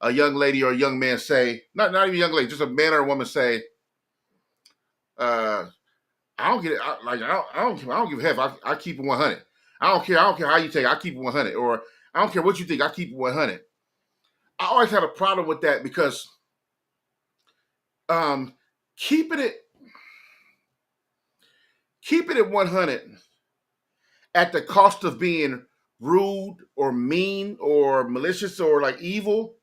a young lady or a young man say, not even a young lady, just a man or a woman say, I don't get it. I don't give a F. I keep it 100. I don't care how you take it. I keep it 100. Or I don't care what you think. I keep it 100. I always had a problem with that because keeping it at 100 at the cost of being rude or mean or malicious or like evil,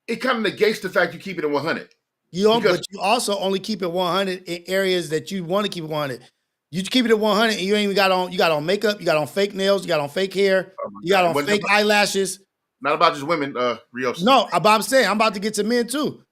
it kind of negates the fact you keep it at 100. But you also only keep it 100 in areas that you want to keep it 100. You keep it at 100 and you ain't even got on makeup, you got on fake nails, you got on fake hair, Oh my you got God. It on wasn't fake eyelashes. not about just women, Rios. No, but I'm saying I'm about to get to men too.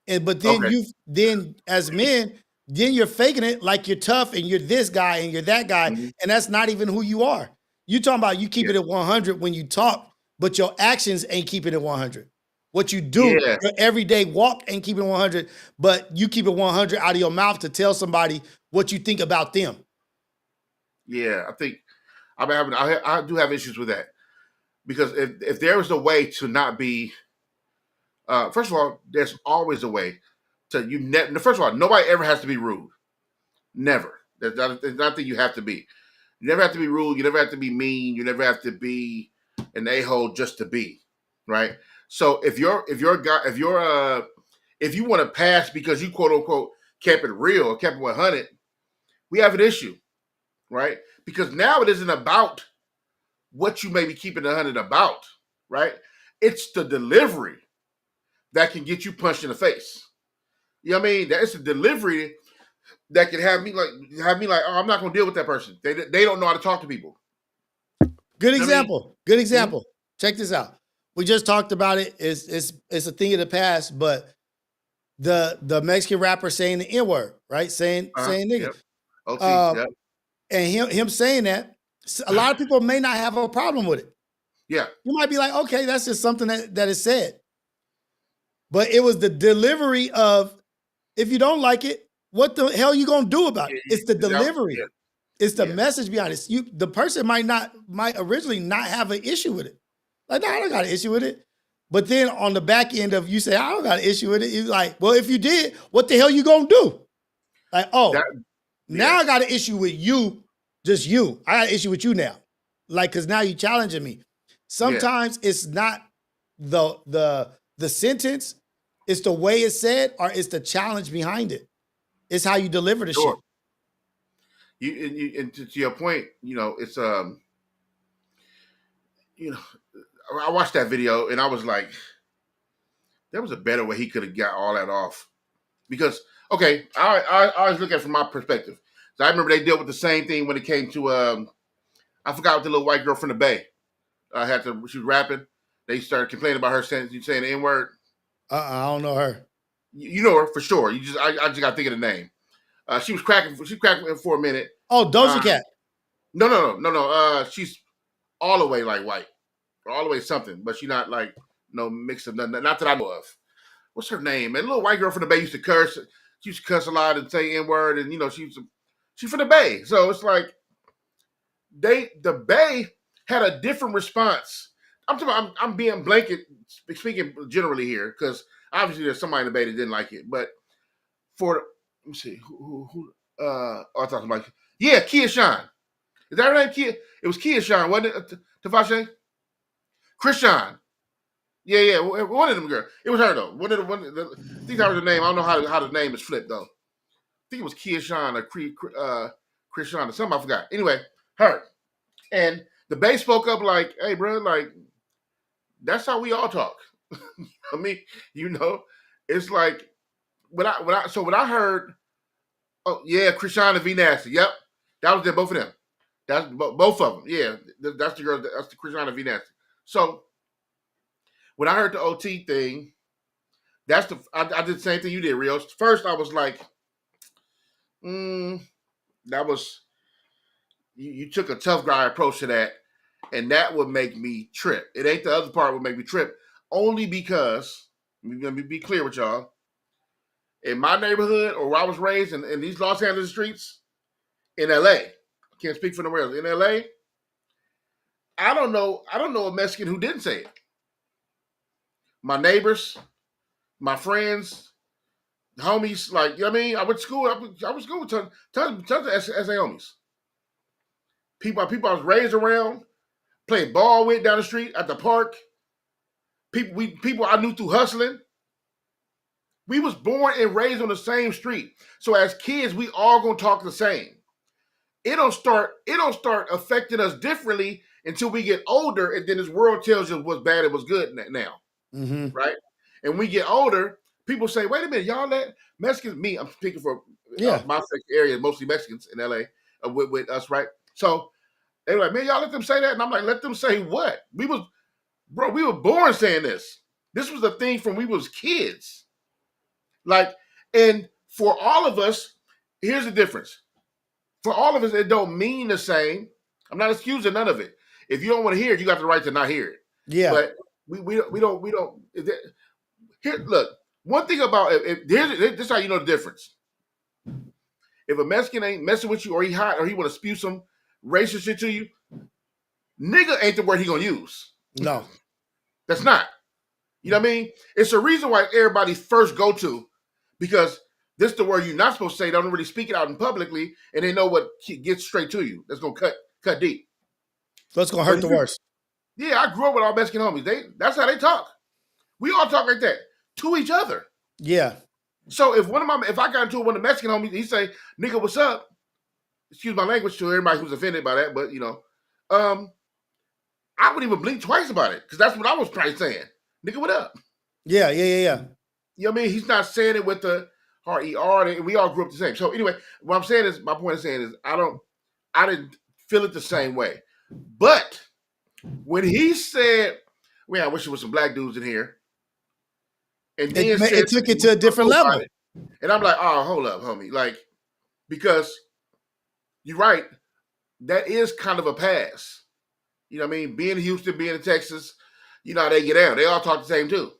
But then Okay. then as men, then you're faking it like you're tough and you're this guy and you're that guy, Mhm. and that's not even who you are. You talking about you keep Yeah. it at 100 when you talk, but your actions ain't keeping it 100. What you do, Yeah. your everyday walk ain't keeping it 100, but you keep it 100 out of your mouth to tell somebody what you think about them. Yeah. I think I do have issues with that because if there was a way to not be, first of all, there's always a way to first of all, nobody ever has to be rude. Never. There's nothing you have to be. You never have to be rude. You never have to be mean. You never have to be an a-hole just to be, right? So if you're if you want to pass because you quote unquote kept it real or kept it 100, we have an issue, right? Because now it isn't about what you may be keeping 100 about, right? It's the delivery that can get you punched in the face. You know what I mean? It's the delivery that can have me like, oh, I'm not gonna deal with that person. They don't know how to talk to people. Good You know what I mean? example. Good Mhm. example. Check this out. We just talked about it. It's a thing of the past, but the Mexican rapper saying the N word, right? Saying nigga. Yep. OT. Um, Yep. and him saying that, a lot of people may not have a problem with it. Yeah. You might be like, okay, that's just something that is said. But it was the delivery of, if you don't like it, what the hell you gonna do about it? It's the delivery. Yeah. It's the Yeah. message behind it. The person might originally not have an issue with it. Like, no, I don't got an issue with it. But then on the back end of you say, I don't got an issue with it, you're like, well, if you did, what the hell you gonna do? Like, That. now Yeah. I got an issue with you, just you. I got an issue with you now. Like, cause now you challenging me. Yeah. Sometimes it's not the sentence, it's the way it's said, or it's the challenge behind it. It's how you deliver the Sure. shit. And to your point, it's you know, I watched that video and I was like, there was a better way he could have got all that off. Because okay, I always look at it from my perspective. So I remember they dealt with the same thing when it came to I forgot what the little white girl from the Bay she was rapping. They started complaining about her saying the N word. I don't know her. You know her for sure. I just got to think of the name. She was cracking for a minute. Oh, Doja Cat. No. She's all the way like white, or all the way something, but she's not like no mix of nothing. Not that I know of. What's her name? Man, little white girl from the Bay used to curse. She used to cuss a lot and say N word, and she's from the Bay, so it's like the Bay had a different response. I'm being blanket speaking generally here because obviously there's somebody in the Bay that didn't like it, but let me see who I thought somebody. Yeah, Kia Shine. Is that her name? Kia? It was Kia Shine, wasn't it? Tafashe? Krishan. Yeah. One of them girls. It was her though. I think that was the name. I don't know how the name is flipped though. I think it was Kia Shine or Krishan or something. I forgot. Anyway, her and the Bay spoke up like, "Hey, bro, like that's how we all talk." I mean, it's like when I heard, oh yeah, Krishan and V Nasty. Yep, that was both of them. That's both of them. Yeah, that's the girl. That's the Christiana V Nasty. So when I heard the OT thing, I did the same thing you did, Rios. First, I was like, that was you took a tough guy approach to that, and that would make me trip. It ain't the other part would make me trip, only because let me be clear with y'all. In my neighborhood, or where I was raised in these Los Angeles streets, in LA, can't speak for nowhere else. In LA, I don't know a Mexican who didn't say it. My neighbors, my friends, homies, like, you know what I mean? I went to school, I was school with tons of SA homies. People I was raised around, played ball with down the street, at the park. People I knew through hustling. We was born and raised on the same street. So as kids, we all gonna talk the same. It don't start affecting us differently until we get older, and then this world tells you what's bad and what's good now. Mm-hmm. Right? And we get older, people say, wait a minute, y'all let Mexicans, I'm speaking for Yeah. my area, mostly Mexicans in LA. with us, right? So they were like, man, y'all let them say that, and I'm like, let them say what? We were born saying this. This was a thing from we was kids. Like, and for all of us, here's the difference. For all of us, it don't mean the same. I'm not excusing none of it. If you don't want to hear it, you got the right to not hear it. Yeah. But we don't. Here, look. One thing about this is how you know the difference. If a Mexican ain't messing with you, or he hot, or he want to spew some racist shit to you, nigga ain't the word he gonna use. No, that's not. You know what I mean? It's a reason why everybody first go to, because this is the word you're not supposed to say. They don't really speak it out in publicly, and they know what gets straight to you. That's gonna cut deep. So it's gonna hurt the worst. Yeah, I grew up with all Mexican homies. That's how they talk. We all talk like that to each other. Yeah. So if I got into it with one of the Mexican homies, he say, "Nigga, what's up?" Excuse my language to everybody who's offended by that, but I wouldn't even blink twice about it, because that's what I was probably saying. Nigga, what up? Yeah. You know what I mean? He's not saying it with the R-E-R, and we all grew up the same. So anyway, what I'm saying is, my point of saying is, I didn't feel it the same way. But when he said, "Man, I wish there was some black dudes in here," and then it took it to a different level. And I'm like, oh, hold up, homie. Like, because you're right, that is kind of a pass. You know what I mean? Being in Houston, being in Texas, you know how they get out. They all talk the same too.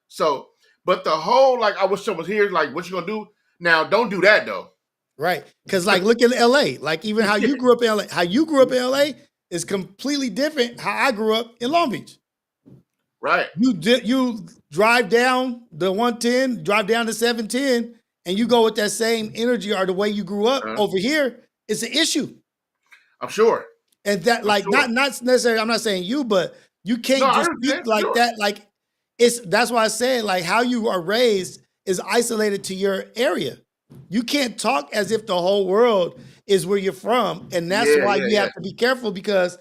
So, but the whole, like, I wish someone was here, like, what you gonna do? Now, don't do that though. Right. Because, like, look at LA. Like, even how you grew up in LA. How you grew up in LA is completely different how I grew up in Long Beach. Right. You drive down the 110, drive down the 710, and you go with that same energy or the way you grew up. Over here, it's an issue. I'm sure. And that, like, sure. not necessarily, I'm not saying you, but you can't just speak like sure. that. Like, that's why I said, like, how you are raised is isolated to your area. You can't talk as if the whole world is where you're from. And that's why you have to be careful, because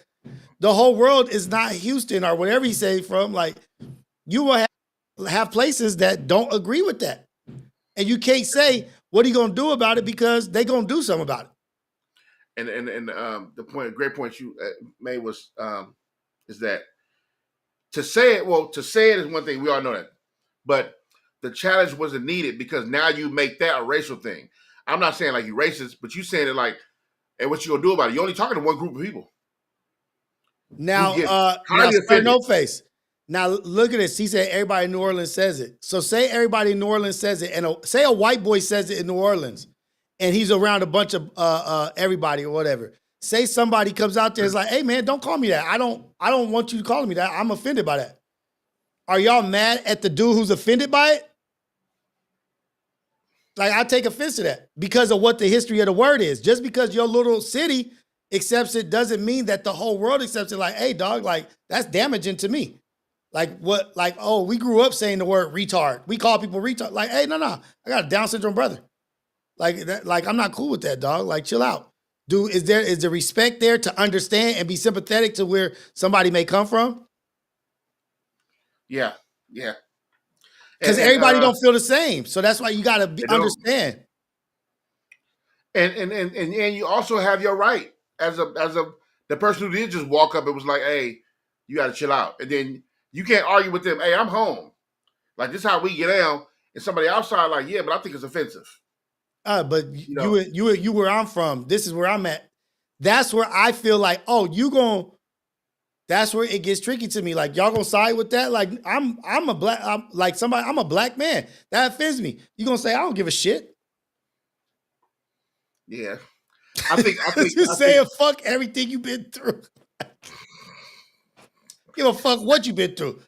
the whole world is not Houston or whatever you say from. Like, you will have places that don't agree with that. And you can't say, what are you going to do about it? Because they're going to do something about it. And the great point you made was, is that to say it is one thing, we all know that. But the challenge wasn't needed, because now you make that a racial thing. I'm not saying like you racist, but you saying it like, and what you gonna do about it? You're only talking to one group of people. Now, no face. Now look at this. He said everybody in New Orleans says it. So say everybody in New Orleans says it, and say a white boy says it in New Orleans, and he's around a bunch of everybody or whatever. Say somebody comes out there and is like, "Hey man, don't call me that. I don't want you calling me that. I'm offended by that." Are y'all mad at the dude who's offended by it? Like, I take offense to that because of what the history of the word is. Just because your little city accepts it doesn't mean that the whole world accepts it. Like, hey, dog, like, that's damaging to me. Like, what? Like, oh, we grew up saying the word retard. We call people retard. Like, hey, no, I got a Down syndrome brother. Like, I'm not cool with that, dog. Like, chill out. Dude, is there respect there to understand and be sympathetic to where somebody may come from? Yeah. Because everybody don't feel the same. So that's why you got to understand. And you also have your right as the person who did just walk up and was like, hey, you got to chill out. And then you can't argue with them. Hey, I'm home. Like, this is how we get down. And somebody outside like, yeah, but I think it's offensive. But you where I'm from. This is where I'm at. That's where I feel like, that's where it gets tricky to me. Like, y'all gonna side with that? Like, I'm a black man. That offends me. You gonna say I don't give a shit? Yeah, I think saying fuck everything you've been through. Give a fuck what you've been through.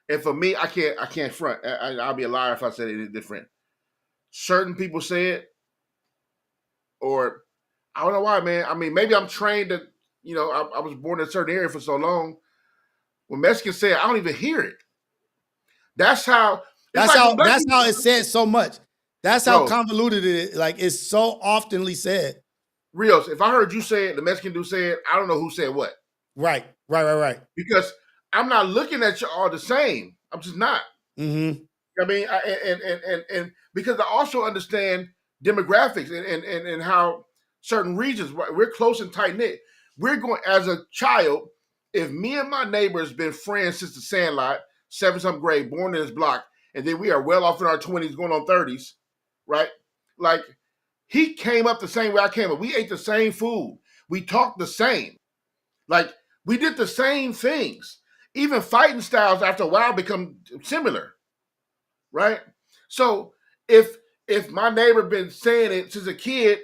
And for me, I can't front. I'll be a liar if I said it different. Certain people say it, or I don't know why, man. I mean, maybe I'm trained that. You know, I was born in a certain area for so long. When Mexicans say it, I don't even hear it. That's how it's said so much. That's how convoluted it is. Like, it's so oftenly said. Rios, if I heard you say it, the Mexican dude say it, I don't know who said what. Right. Because I'm not looking at you all the same. I'm just not. Mm-hmm. I mean, and because I also understand demographics and how certain regions. We're close and tight knit. We're going as a child. If me and my neighbor's been friends since the Sandlot, 7th grade, born in this block, and then we are well off in our 20s, going on 30s, right? Like he came up the same way I came up. We ate the same food. We talked the same. Like we did the same things. Even fighting styles after a while become similar, right? So if my neighbor been saying it since a kid,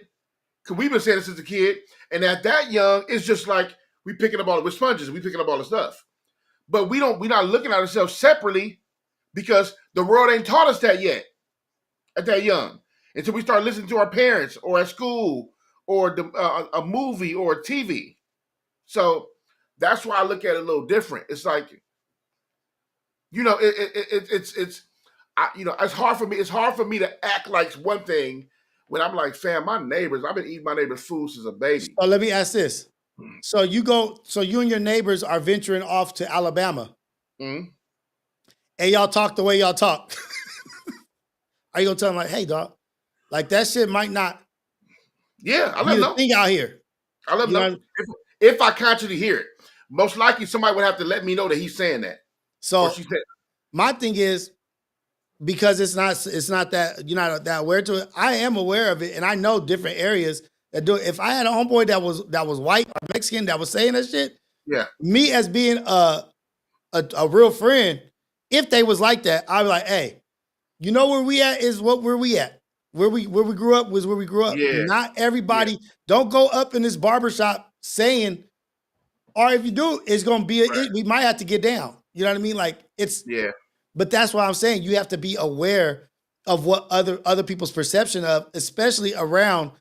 because we've been saying it since a kid, and at that young, it's just like we picking up all with sponges, we picking up all the stuff. But we're not looking at ourselves separately because the world ain't taught us that yet at that young. Until we start listening to our parents or at school or a movie or a TV. So that's why I look at it a little different. It's like, it's hard for me. It's hard for me to act like one thing when I'm like, fam, my neighbors, I've been eating my neighbor's food since a baby. So let me ask this. So you and your neighbors are venturing off to Alabama. Mm-hmm. And y'all talk the way y'all talk. Are you gonna tell them like, hey, dog, like that shit might not I let them know. Thing out here. I let them know. If I consciously hear it. Most likely somebody would have to let me know that he's saying that. So my thing is, because it's not that you're not that aware to it, I am aware of it, and I know different areas that do it. If I had a homeboy that was white or Mexican that was saying that shit, me as being a real friend, if they was like that, I'd be like, hey, you know where we at is where we at. Where we grew up was where we grew up. Yeah. Not everybody, don't go up in this barbershop saying, or if you do, it's gonna be we might have to get down. You know what I mean? Like but that's why I'm saying you have to be aware of what other people's perception of, especially around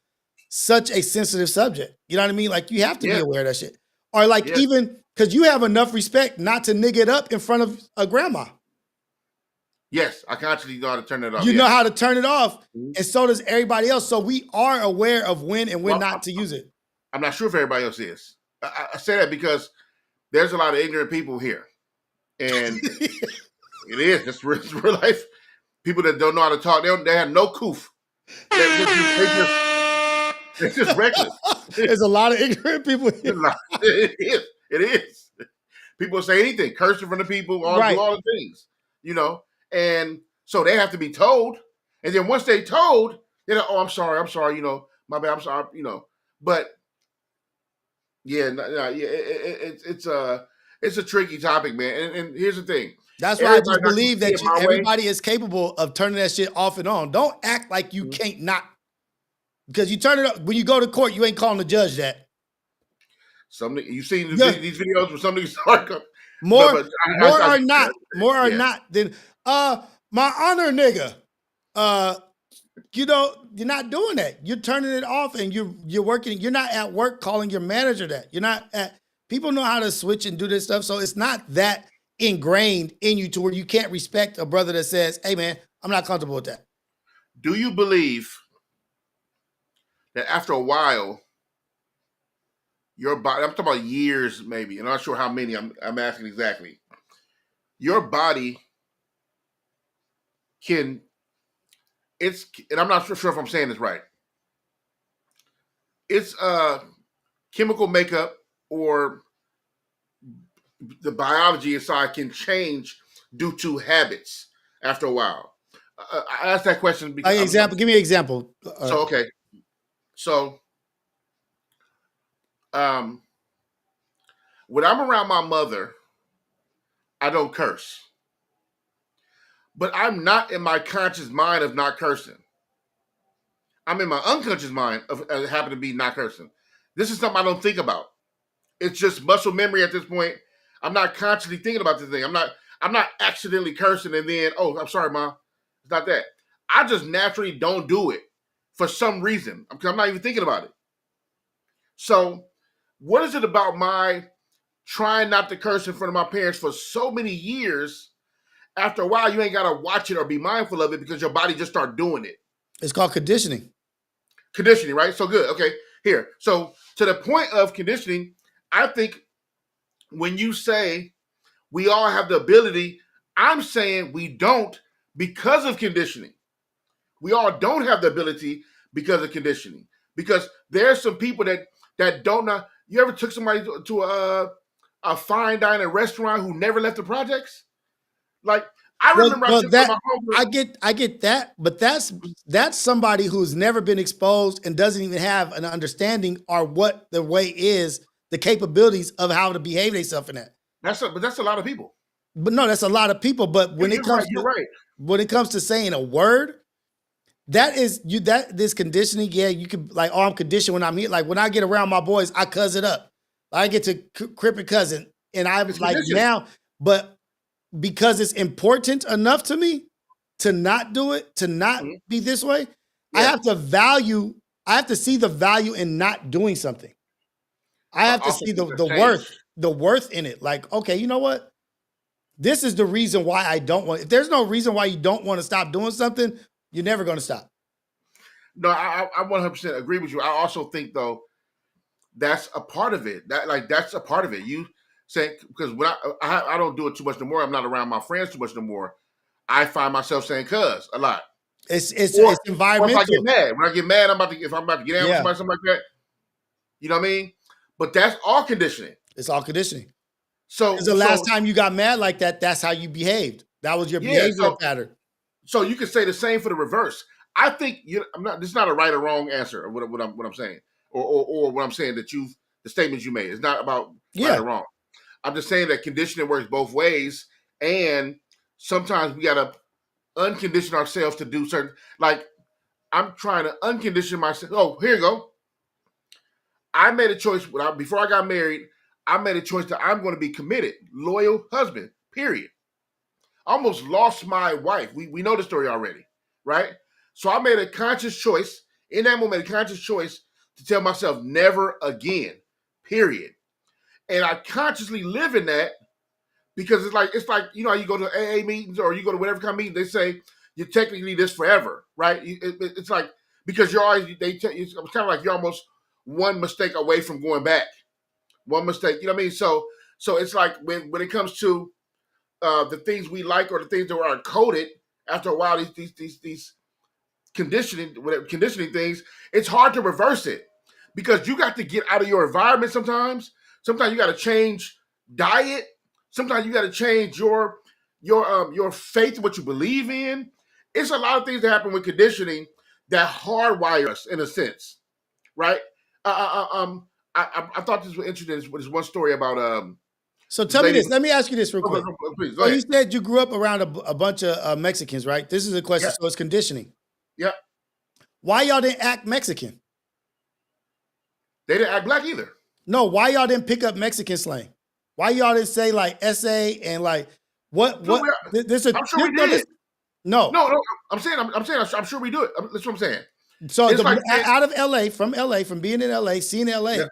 such a sensitive subject. You know what I mean? Like you have to be aware of that shit. Or like even because you have enough respect not to nigga it up in front of a grandma. Yes, I consciously know how to turn it off. You know how to turn it off, and so does everybody else. So we are aware of when and when not to use it. I'm not sure if everybody else is. I say that because there's a lot of ignorant people here. And it is. It's real life. People that don't know how to talk, they have no coof. They're just reckless. There's a lot of ignorant people here. It is. People say anything, curse in front of people, all the things, And so they have to be told. And then once they told, they're like, oh, I'm sorry, my bad, I'm sorry, But it's a tricky topic, man. And here's the thing. That's why I just believe that everybody is capable of turning that shit off and on. Don't act like you can't not. Because you turn it up, when you go to court, you ain't calling the judge that. You've seen these videos where somebody start more or not than my honor nigga. You're not doing that. You're turning it off and you're working. You're not at work calling your manager that. You're not at. People know how to switch and do this stuff, so it's not that ingrained in you to where you can't respect a brother that says, "Hey, man, I'm not comfortable with that." Do you believe that after a while, your body? I'm talking about years, maybe. I'm not sure how many. I'm asking exactly. Your body can. And I'm not sure if I'm saying this right. It's chemical makeup or the biology inside can change due to habits after a while. I asked that question because give me an example. So when I'm around my mother, I don't curse. But I'm not in my conscious mind of not cursing. I'm in my unconscious mind of happen to be not cursing. This is something I don't think about. It's just muscle memory at this point. I'm not consciously thinking about this thing. I'm not accidentally cursing and then, oh, I'm sorry, Mom. It's not that. I just naturally don't do it for some reason. I'm not even thinking about it. So what is it about my trying not to curse in front of my parents for so many years? After a while, you ain't got to watch it or be mindful of it because your body just start doing it. It's called conditioning. Conditioning, right? So good. Okay, here. So to the point of conditioning, I think when you say we all have the ability, I'm saying we don't because of conditioning. We all don't have the ability because of conditioning. because there's some people that don't know. You ever took somebody to a fine dining restaurant who never left the projects? Like I remember, I get that, but that's somebody who's never been exposed and doesn't even have an understanding or what the way is, the capabilities of how to behave themselves in that. But that's a lot of people. But no, that's a lot of people. But when it comes when it comes to saying a word, that is this conditioning. Yeah, you could like, oh, I'm conditioned when I'm here. Like when I get around my boys, I cuz it up. I get to crip and cousin, and I was like now, but because it's important enough to me to not do it, to not be this way, I have to see the value in not doing something. I have to see the worth in it. Like, okay, you know what? This is the reason why I don't want. If there's no reason why you don't want to stop doing something, you're never going to stop. No, I 100% agree with you. I also think though that's a part of it. That's a part of it. You say because when I don't do it too much no more. I'm not around my friends too much no more. I find myself saying "cuz" a lot. It's environmental. Or if I get mad, when I get mad, if I'm about to get down with somebody, something like that. You know what I mean? But that's all conditioning. It's all conditioning. So the last time you got mad like that, that's how you behaved. That was your behavioral pattern. So you can say the same for the reverse. I think this is not a right or wrong answer of what I'm saying, or what I'm saying the statements you made. It's not about right or wrong. I'm just saying that conditioning works both ways, and sometimes we gotta uncondition ourselves to do certain. Like I'm trying to uncondition myself. Oh, here you go. I made a choice before I got married. I made a choice that I'm going to be committed, loyal husband. Period. I almost lost my wife. We know the story already, right? So I made a conscious choice in that moment, to tell myself never again, period. And I consciously live in that because it's like you know how you go to AA meetings or you go to whatever kind of meeting, they say you're technically this forever, right? It's like because you're always it's kind of like you're almost one mistake away from going back. One mistake, you know what I mean? So it's like when it comes to the things we like or the things that are coded, after a while, these conditioning things, it's hard to reverse it because you got to get out of your environment sometimes. Sometimes you got to change diet. Sometimes you got to change your faith, what you believe in. It's a lot of things that happen with conditioning that hardwire us in a sense, right? I thought this was interesting. There's one story about So tell me this. Let me ask you this real quick. Please, so you said you grew up around a bunch of Mexicans, right? This is a question. So it's conditioning. Yeah. Why y'all didn't act Mexican? They didn't act black either. No. Why y'all didn't pick up Mexican slang? Why y'all didn't say like SA and like what? I'm sure we did. No. I'm sure we do it. That's what I'm saying. So out of LA, from being in LA, seeing LA,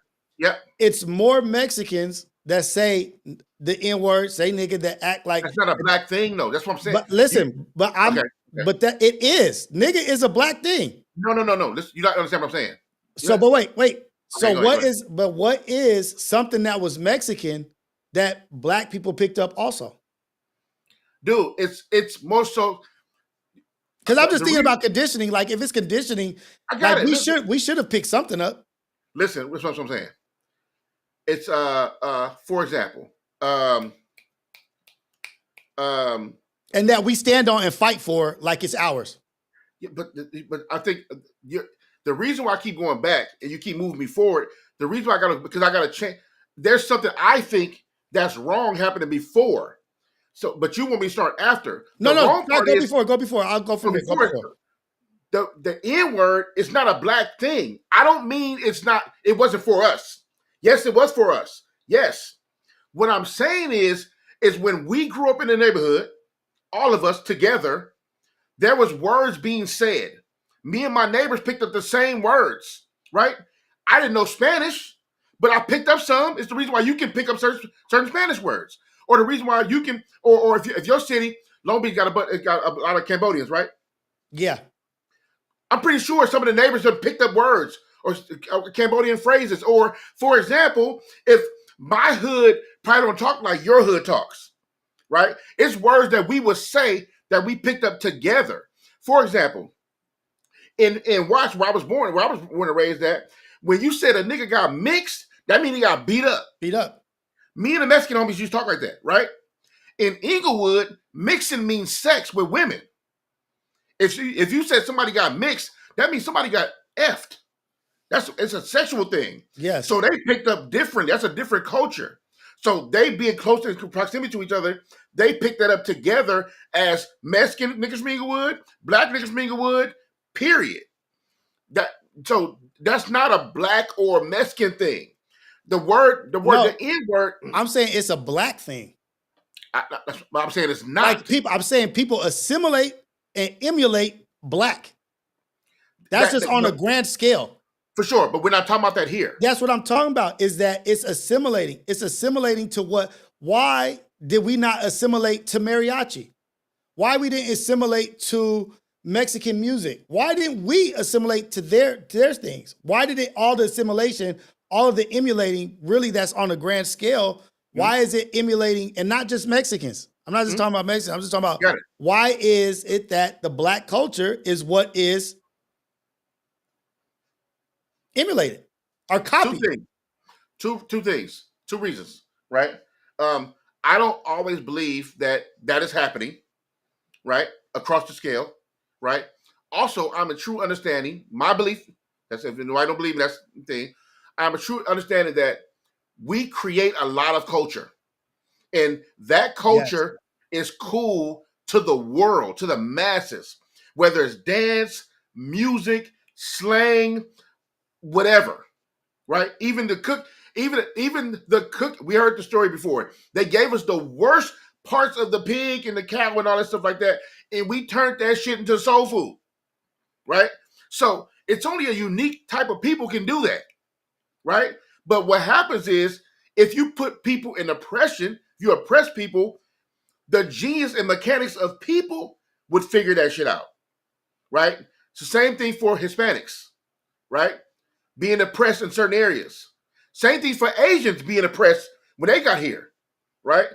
it's more Mexicans that say the N word, say nigga, that act like that's not a black thing, though. That's what I'm saying. But listen, but that it is. Nigga is a black thing. No. Listen, you don't understand what I'm saying. So, but wait. So what is something that was Mexican that black people picked up also? Dude, it's more so. Because I'm just thinking about conditioning. Like if it's conditioning, we should have picked something up. Listen, that's what I'm saying. It's for example, and that we stand on and fight for like it's ours. Yeah, but I think the reason why I keep going back and you keep moving me forward, the reason why I gotta change. There's something I think that's wrong happening before. So, but you want me to start after? No, go before. I'll go from before. The N word is not a black thing. I don't mean it's not. It wasn't for us. Yes, it was for us. Yes. What I'm saying is when we grew up in the neighborhood, all of us together, there was words being said. Me and my neighbors picked up the same words, right? I didn't know Spanish, but I picked up some. It's the reason why you can pick up certain Spanish words. Or the reason why you can, or if your city, Long Beach got a lot of Cambodians, right? Yeah. I'm pretty sure some of the neighbors have picked up words or Cambodian phrases. Or, for example, if my hood probably don't talk like your hood talks, right? It's words that we would say that we picked up together. For example, and watch where I was born and raised at. When you said a nigga got mixed, that means he got beat up. Beat up. Me and the Mexican homies used to talk like that, right? In Inglewood, mixing means sex with women. If you said somebody got mixed, that means somebody got effed. It's a sexual thing. Yes. So they picked up different. That's a different culture. So they being close in proximity to each other, they picked that up together as Mexican niggas from Inglewood, black niggas from Inglewood, period. So that's not a black or Mexican thing. The N word. I'm saying it's a black thing. I'm saying it's not. Like people, I'm saying people assimilate and emulate black. That's just on a grand scale. For sure, but we're not talking about that here. That's what I'm talking about, is that it's assimilating. It's assimilating to what? Why did we not assimilate to mariachi? Why we didn't assimilate to Mexican music? Why didn't we assimilate to their things? Why did it, all the assimilation, all of the emulating, really that's on a grand scale, why is it emulating, and not just Mexicans? I'm not just talking about Mexicans, I'm just talking about why is it that the black culture is what is emulated or copied? Two things, two reasons, right? I don't always believe that is happening, right, across the scale, right? Also, I'm a true understanding, my belief, that's if I don't believe that's the thing, I'm a true understanding that we create a lot of culture. And that culture is cool to the world, to the masses, whether it's dance, music, slang, whatever, right? Even the cook, we heard the story before. They gave us the worst parts of the pig and the cow and all that stuff like that, and we turned that shit into soul food, right? So it's only a unique type of people can do that, right? But what happens is, if you put people in oppression, you oppress people, the genius and mechanics of people would figure that shit out, right? It's the same thing for Hispanics, right? Being oppressed in certain areas. Same thing for Asians being oppressed when they got here, right?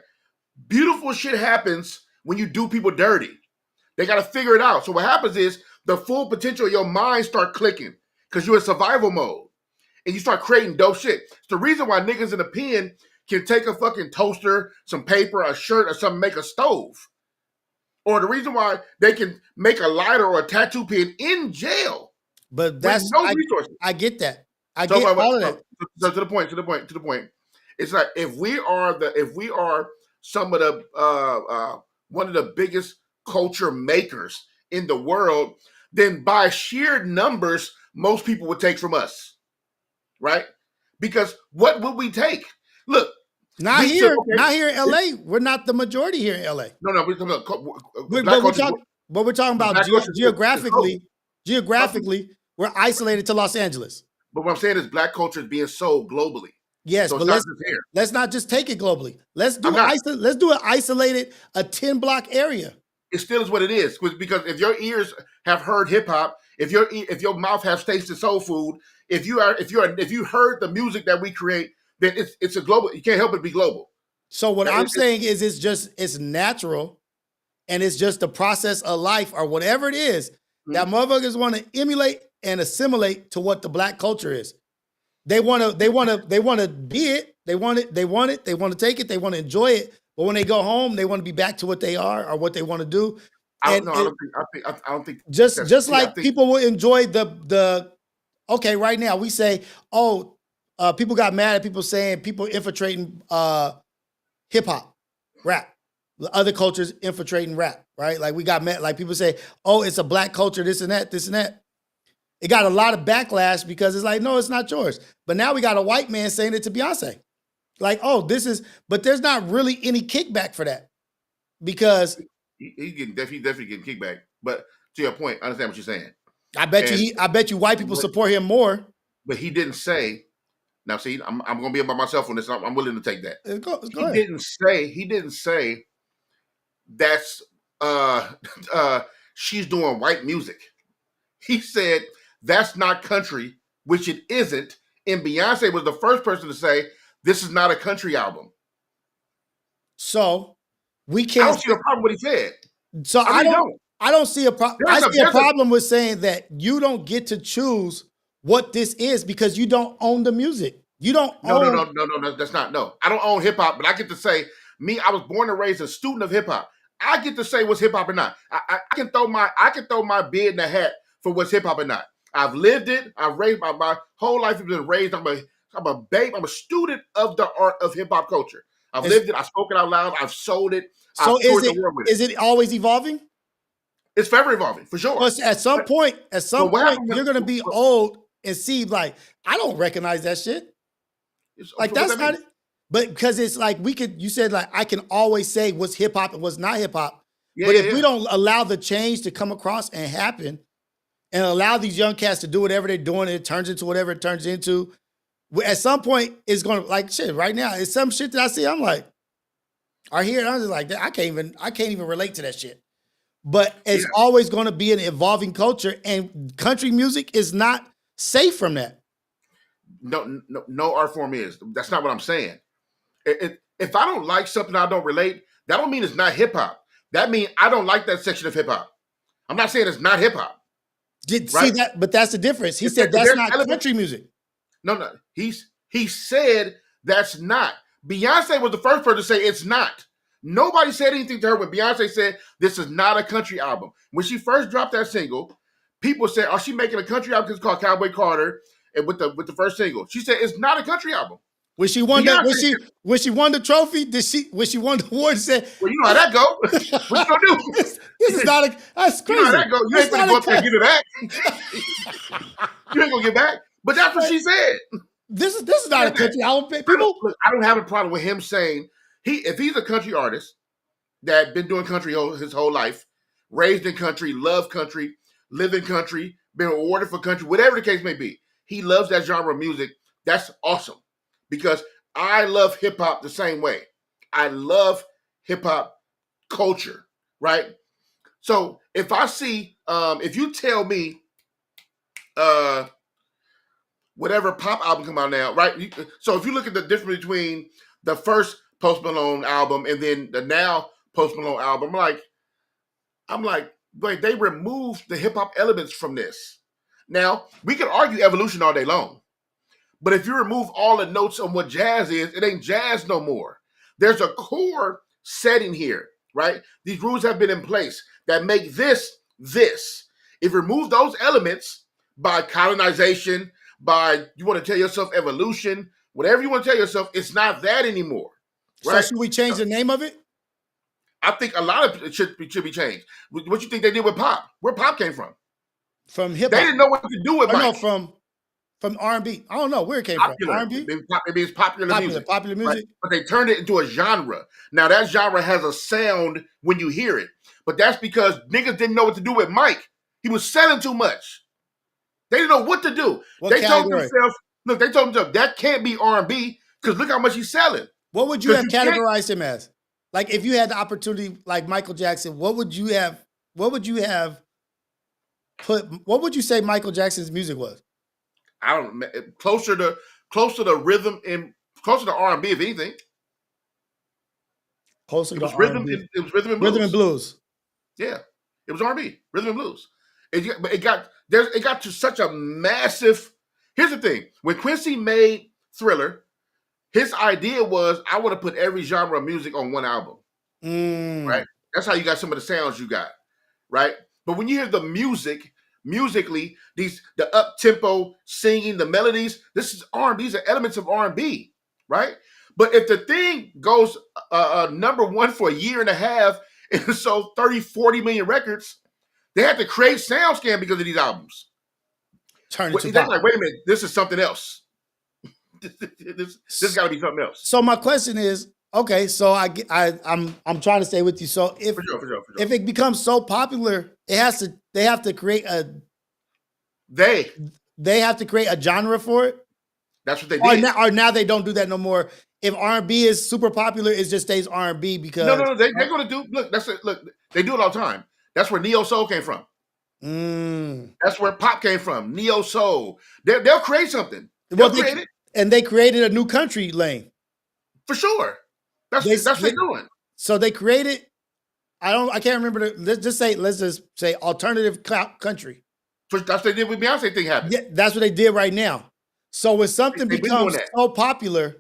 Beautiful shit happens when you do people dirty. They got to figure it out. So what happens is the full potential of your mind start clicking because you're in survival mode and you start creating dope shit. It's the reason why niggas in the pen can take a fucking toaster, some paper, a shirt, or something, make a stove. Or the reason why they can make a lighter or a tattoo pen in jail. But that's no resources. I get that. I get all of that. So to the point. It's like if we are some of the one of the biggest culture makers in the world, then by sheer numbers, most people would take from us, right? Because what would we take? Look, not here in LA. We're not the majority here in LA. No, we're talking about we're talking about geographically. Geographically, we're isolated to Los Angeles. But what I'm saying is black culture is being sold globally. Yes, so but let's not just take it globally. Let's do it isolated, a 10-block area. It still is what it is, because if your ears have heard hip hop, if your mouth has tasted soul food, if you heard the music that we create, then it's a global. You can't help but be global. So what I'm saying is it's natural, and it's just the process of life or whatever it is that motherfuckers want to emulate and assimilate to what the black culture is. They want to be it. They want it. They want to take it. They want to enjoy it. But when they go home, they want to be back to what they are or what they want to do. I don't think just like people will enjoy the okay, right now we say, people got mad at people saying people infiltrating hip hop, rap. Other cultures infiltrating rap, right? Like we got mad, like people say, it's a black culture, this and that. It got a lot of backlash because it's like, no, it's not yours. But now we got a white man saying it to Beyonce. Like, but there's not really any kickback for that because he's definitely getting kickback. But to your point, I understand what you're saying. I bet you white people support him more. But he didn't say. Now, see, I'm going to be about myself on this. I'm willing to take that. Go ahead. He didn't say that's she's doing white music. He said that's not country, which it isn't. And Beyonce was the first person to say this is not a country album. So we can't. I don't see the problem with what he said. So I don't. I don't see a problem. I see a problem with saying that you don't get to choose what this is because you don't own the music. You don't own. No. That's not. No, I don't own hip hop, but I get to say, me. I was born and raised a student of hip hop. I get to say what's hip hop or not. I can throw my bid in the hat for what's hip hop or not. I've lived it. I've raised my whole life has been raised. I'm a babe. I'm a student of the art of hip hop culture. I've lived it. I spoke it out loud. I've sold it. So is it always evolving? It's forever evolving, for sure. Because at some point, you're going to be old and see, like, I don't recognize that shit. Like, that's not it. But because it's like, you said, like, I can always say what's hip hop and what's not hip hop. Yeah, but if we don't allow the change to come across and happen and allow these young cats to do whatever they're doing, and it turns into whatever it turns into, at some point, it's going to, like, shit, right now, it's some shit that I see, I'm like, I hear it, I'm just like, I can't even relate to that shit. But it's always going to be an evolving culture, and country music is not safe from that. No art form is. That's not what I'm saying. If I don't like something I don't relate, that don't mean it's not hip hop. That means I don't like that section of hip hop. I'm not saying it's not hip hop. Right? See that, but that's the difference. He said that's not country music. No. He said that's not. Beyonce was the first person to say it's not. Nobody said anything to her when Beyonce said this is not a country album. When she first dropped that single, people said, "Are she making a country album?" Because it's called Cowboy Carter, and with the first single, she said it's not a country album. When she won when she won the trophy, when she won the award, said, "Well, you know how that go. What you gonna do? This is not a. That's crazy. You know how that go. You ain't gonna go up there and give it back. You ain't gonna get back." But that's what she said. This is not a country album. People, I don't have a problem with him saying if he's a country artist that been doing country his whole life, raised in country, love country, live in country, been awarded for country, whatever the case may be. He loves that genre of music. That's awesome because I love hip hop the same way. I love hip hop culture, right? So if I see, if you tell me, whatever pop album come out now, right? So if you look at the difference between the first Post Malone album and then the now Post Malone album, I'm like, wait, they removed the hip hop elements from this. Now we can argue evolution all day long, but if you remove all the notes on what jazz is, it ain't jazz no more. There's a core setting here, right? These rules have been in place that make this. If you remove those elements by colonization, by you want to tell yourself evolution, whatever you want to tell yourself, it's not that anymore. Right? So should we change the name of it? I think a lot of it should be changed. What you think they did with pop? Where pop came from? From hip hop. They didn't know what to do with Mike. No, from R&B. I don't know where it came from. R&B? Maybe it's popular music. Popular music. Right? But they turned it into a genre. Now that genre has a sound when you hear it. But that's because niggas didn't know what to do with Mike. He was selling too much. They didn't know what to do. They told themselves, that can't be R&B because look how much he's selling. What would you have categorized him as? Like if you had the opportunity, like Michael Jackson, what would you say Michael Jackson's music was? I don't know. Closer to rhythm and closer to R&B, if anything. Closer to R&B. It was rhythm and blues. Rhythm and blues. Yeah, it was R&B, rhythm and blues. It got to such a massive. Here's the thing: when Quincy made Thriller, his idea was, I want to put every genre of music on one album. Right? That's how you got some of the sounds you got, right? But when you hear the musically, the up tempo singing, the melodies, this is R&B. These are elements of R&B, right? But if the thing goes number one for a year and a half and sold 30, 40 million records, they had to create SoundScan because of these albums. They're like, wait a minute, this is something else. this got to be something else. So my question is, okay, so I'm trying to stay with you. So if for sure. If it becomes so popular, they have to create they have to create a genre for it. That's what they did. Or now they don't do that no more. If R&B is super popular, it just stays R&B because no, they're going to do. Look, they do it all the time. That's where neo soul came from. That's where pop came from. Neo soul. They'll create something. They created a new country lane. For sure. That's what they're doing. So they created I can't remember. Let's just say alternative country. That's what they did with Beyonce thing happened. Yeah, that's what they did right now. So when something becomes so popular,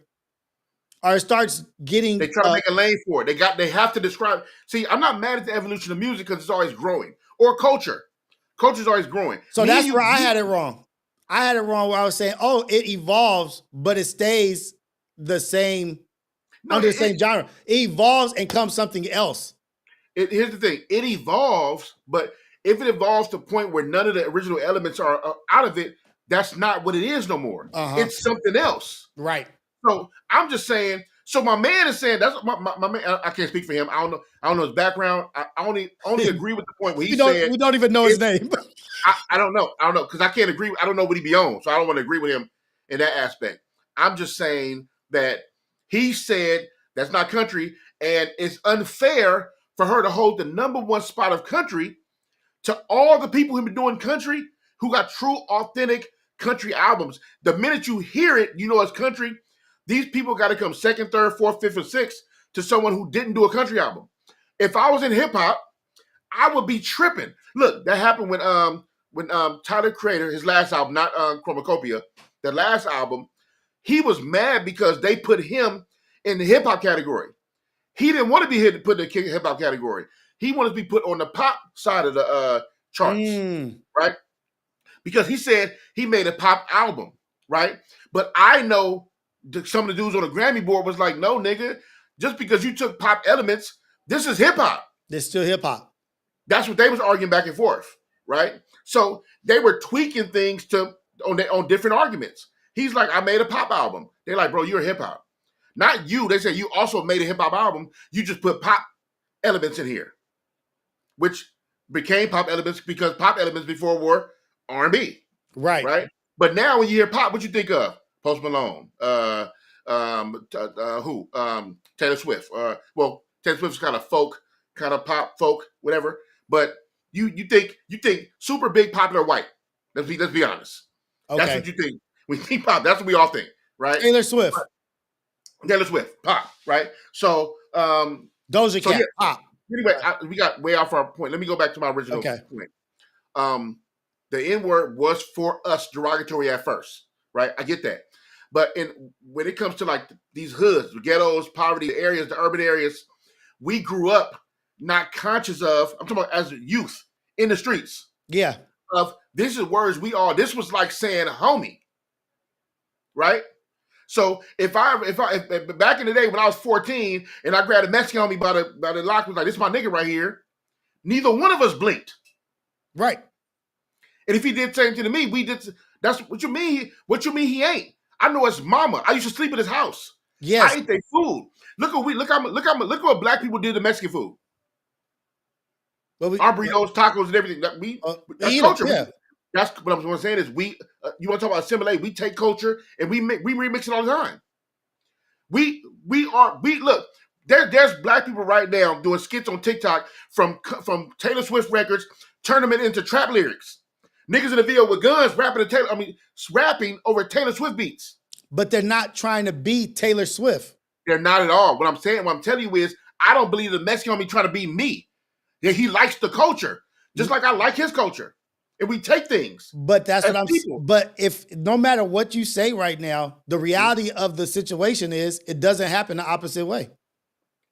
or it starts getting, they try to make a lane for it. They have to describe. See, I'm not mad at the evolution of music because it's always growing, or culture. Culture's always growing. So that's where I had it wrong. I had it wrong where I was saying, oh, it evolves, but it stays the same under the same genre. It evolves and comes something else. Here's the thing: it evolves, but if it evolves to a point where none of the original elements are out of it, that's not what it is no more. It's something else, right? So I'm just saying. So my man is saying that's my man. I can't speak for him. I don't know his background. I only agree with the point where he said we don't even know his name. I don't know because I can't agree. I don't know what he be on, so I don't want to agree with him in that aspect. I'm just saying that he said that's not country, and it's unfair for her to hold the #1 spot of country to all the people who've been doing country who got true, authentic country albums. The minute you hear it, you know it's country. These people got to come second, third, fourth, fifth, and sixth to someone who didn't do a country album. If I was in hip hop, I would be tripping. Look, that happened when Tyler Creator, his last album, not Chromacopia, the last album, he was mad because they put him in the hip hop category. He didn't want to be put in the hip hop category. He wanted to be put on the pop side of the charts, right? Because he said he made a pop album, right? But I know some of the dudes on the Grammy board was like, no, nigga, just because you took pop elements, this is hip hop. It's still hip hop. That's what they was arguing back and forth, right? So they were tweaking things on different arguments. He's like, I made a pop album. They're like, bro, you're hip hop. Not you. They said you also made a hip hop album. You just put pop elements in here, which became pop elements because pop elements before were R&B. Right. But now when you hear pop, what you think of? Post Malone, who? Taylor Swift. Well, Taylor Swift's kind of folk, kind of pop, folk, whatever. But you think super big popular white. Let's be honest. Okay. That's what you think. We think pop. That's what we all think, right? Taylor Swift, pop, right? So Doja Cat, pop. Anyway, we got way off our point. Let me go back to my original point. The N-word was for us derogatory at first, right? I get that. But when it comes to like these hoods, the ghettos, poverty areas, the urban areas, we grew up not conscious of, I'm talking about as a youth in the streets. Yeah. Of this is words this was like saying homie, right? So if back in the day when I was 14 and I grabbed a Mexican homie by the lock, was like, this is my nigga right here, neither one of us blinked. Right. And if he did the same thing to me, we did. That's what you mean. What you mean he ain't? I know his mama. I used to sleep at his house. Yes. I ate their food. Look what black people did to Mexican food. Our burritos, tacos, and everything. That's culture. Yeah. That's what I'm saying is you want to talk about assimilate? We take culture and we remix it all the time. We look. There's black people right now doing skits on TikTok from Taylor Swift records, turn them into trap lyrics. Niggas in the video with guns rapping over Taylor Swift beats. But they're not trying to be Taylor Swift. They're not at all. What I'm telling you is, I don't believe the Mexican homie trying to be me. Yeah, he likes the culture, just like I like his culture. And we take things. But that's what I'm saying. But if no matter what you say right now, the reality of the situation is it doesn't happen the opposite way.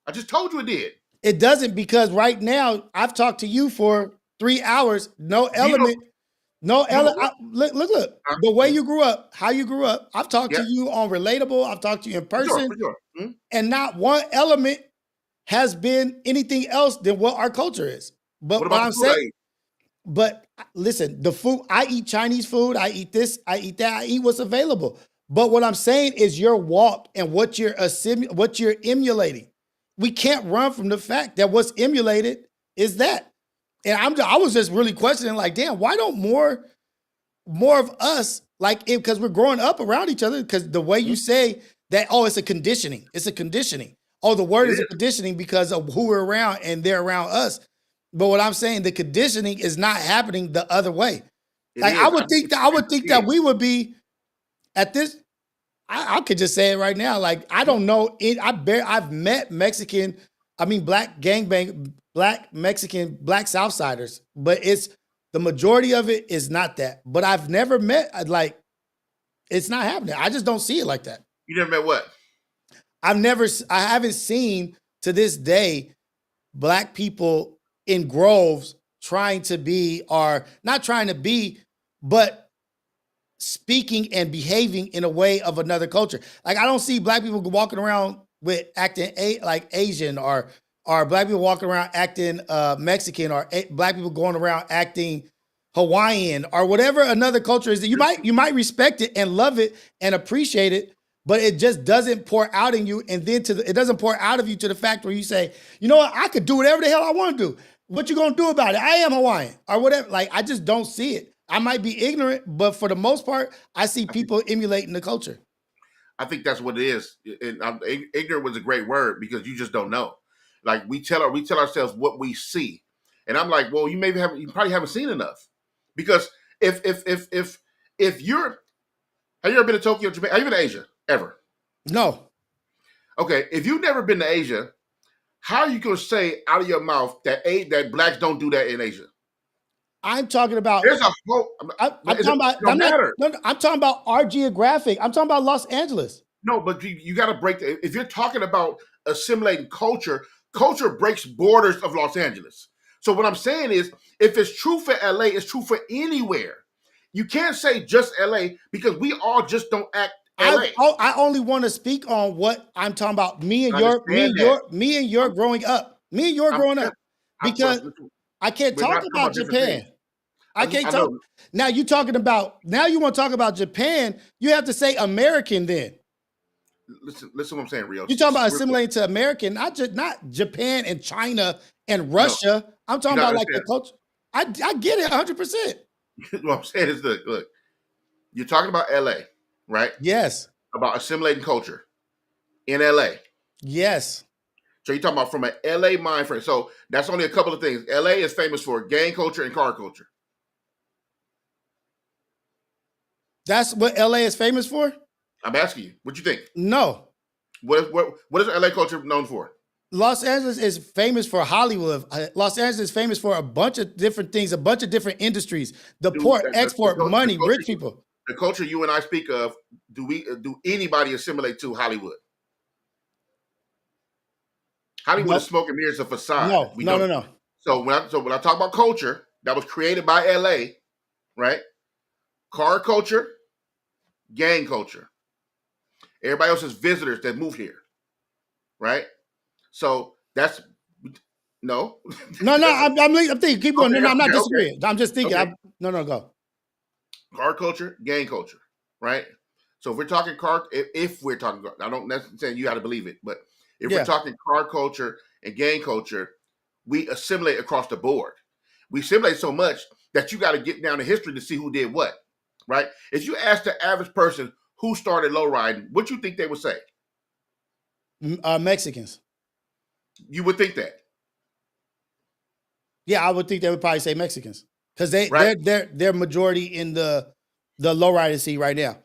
I just told you it did. It doesn't, because right now I've talked to you for 3 hours. No element. Look. The way you grew up, how you grew up. I've talked to you on Relatable. I've talked to you in person. For sure. Mm-hmm. And not one element has been anything else than what our culture is. But what I'm saying, but listen, the food, I eat Chinese food. I eat this, I eat that. I eat what's available. But what I'm saying is your walk and what you're emulating. We can't run from the fact that what's emulated is that. And I was just really questioning, like, damn, why don't more of us, like, because we're growing up around each other, because the way you say that, oh, it's a conditioning. It's a conditioning. Oh, the word is a conditioning because of who we're around and they're around us. But what I'm saying, the conditioning is not happening the other way. Like, I would think that we would be at this. I could just say it right now. Like, I don't know. I've met Mexican I mean, black gangbang, black Mexican, black Southsiders, but it's the majority of it is not that. But I've never met like it's not happening. I just don't see it like that. You never met what? I haven't seen to this day black people in groves trying to be, or not trying to be, but speaking and behaving in a way of another culture. Like I don't see black people walking around with acting like Asian, or black people walking around acting Mexican, or black people going around acting Hawaiian, or whatever another culture is. That you might respect it and love it and appreciate it, but it just doesn't pour out in you. And then it doesn't pour out of you to the fact where you say, you know what, I could do whatever the hell I want to do. What you gonna do about it? I am Hawaiian or whatever. Like I just don't see it. I might be ignorant, but for the most part, I see people emulating the culture. I think that's what it is. And ignorant was a great word because you just don't know. Like we tell ourselves what we see, and I'm like, well, you probably haven't seen enough, because if you're, have you ever been to Tokyo, Japan? Have you been to Asia ever? No. Okay, if you've never been to Asia, how are you going to say out of your mouth that blacks don't do that in Asia? I'm talking about. There's a whole. I'm talking about our geographic. I'm talking about Los Angeles. No, but you got to break. If you're talking about assimilating culture breaks borders of Los Angeles. So what I'm saying is, if it's true for LA, it's true for anywhere. You can't say just LA because we all just don't act LA. I only want to speak on what I'm talking about. Me and your growing up. Me and your growing up. Because I can't talk about Japan. I can't talk. Now you want to talk about Japan, you have to say American then. Listen what I'm saying, Rios. You're talking about assimilating to American, not Japan and China and Russia. No, I'm talking about like the culture. I get it 100%. What I'm saying is, look, you're talking about LA, right? Yes. About assimilating culture in LA. Yes. So you're talking about from an LA mind frame. So that's only a couple of things. LA is famous for gang culture and car culture. That's what LA is famous for? I'm asking you, what you think? No. What is LA culture known for? Los Angeles is famous for Hollywood. Los Angeles is famous for a bunch of different things, a bunch of different industries. Export, money, rich people. The culture you and I speak of, do anybody assimilate to Hollywood? Hollywood is smoke and mirrors, a facade. No. So when I talk about culture that was created by LA, right? Car culture, gang culture. Everybody else is visitors that move here, right? So that's no. I'm thinking. Keep going. Okay, I'm not disagreeing. Okay. I'm just thinking. Okay. Go. Car culture, gang culture, right? So if we're talking I don't necessarily say you got to believe it, but if we're talking car culture and gang culture, we assimilate across the board. We assimilate so much that you got to get down to history to see who did what, right? If you ask the average person who started lowriding, what you think they would say? Mexicans. You would think that. Yeah, I would think they would probably say Mexicans because they're majority in the lowrider scene right now.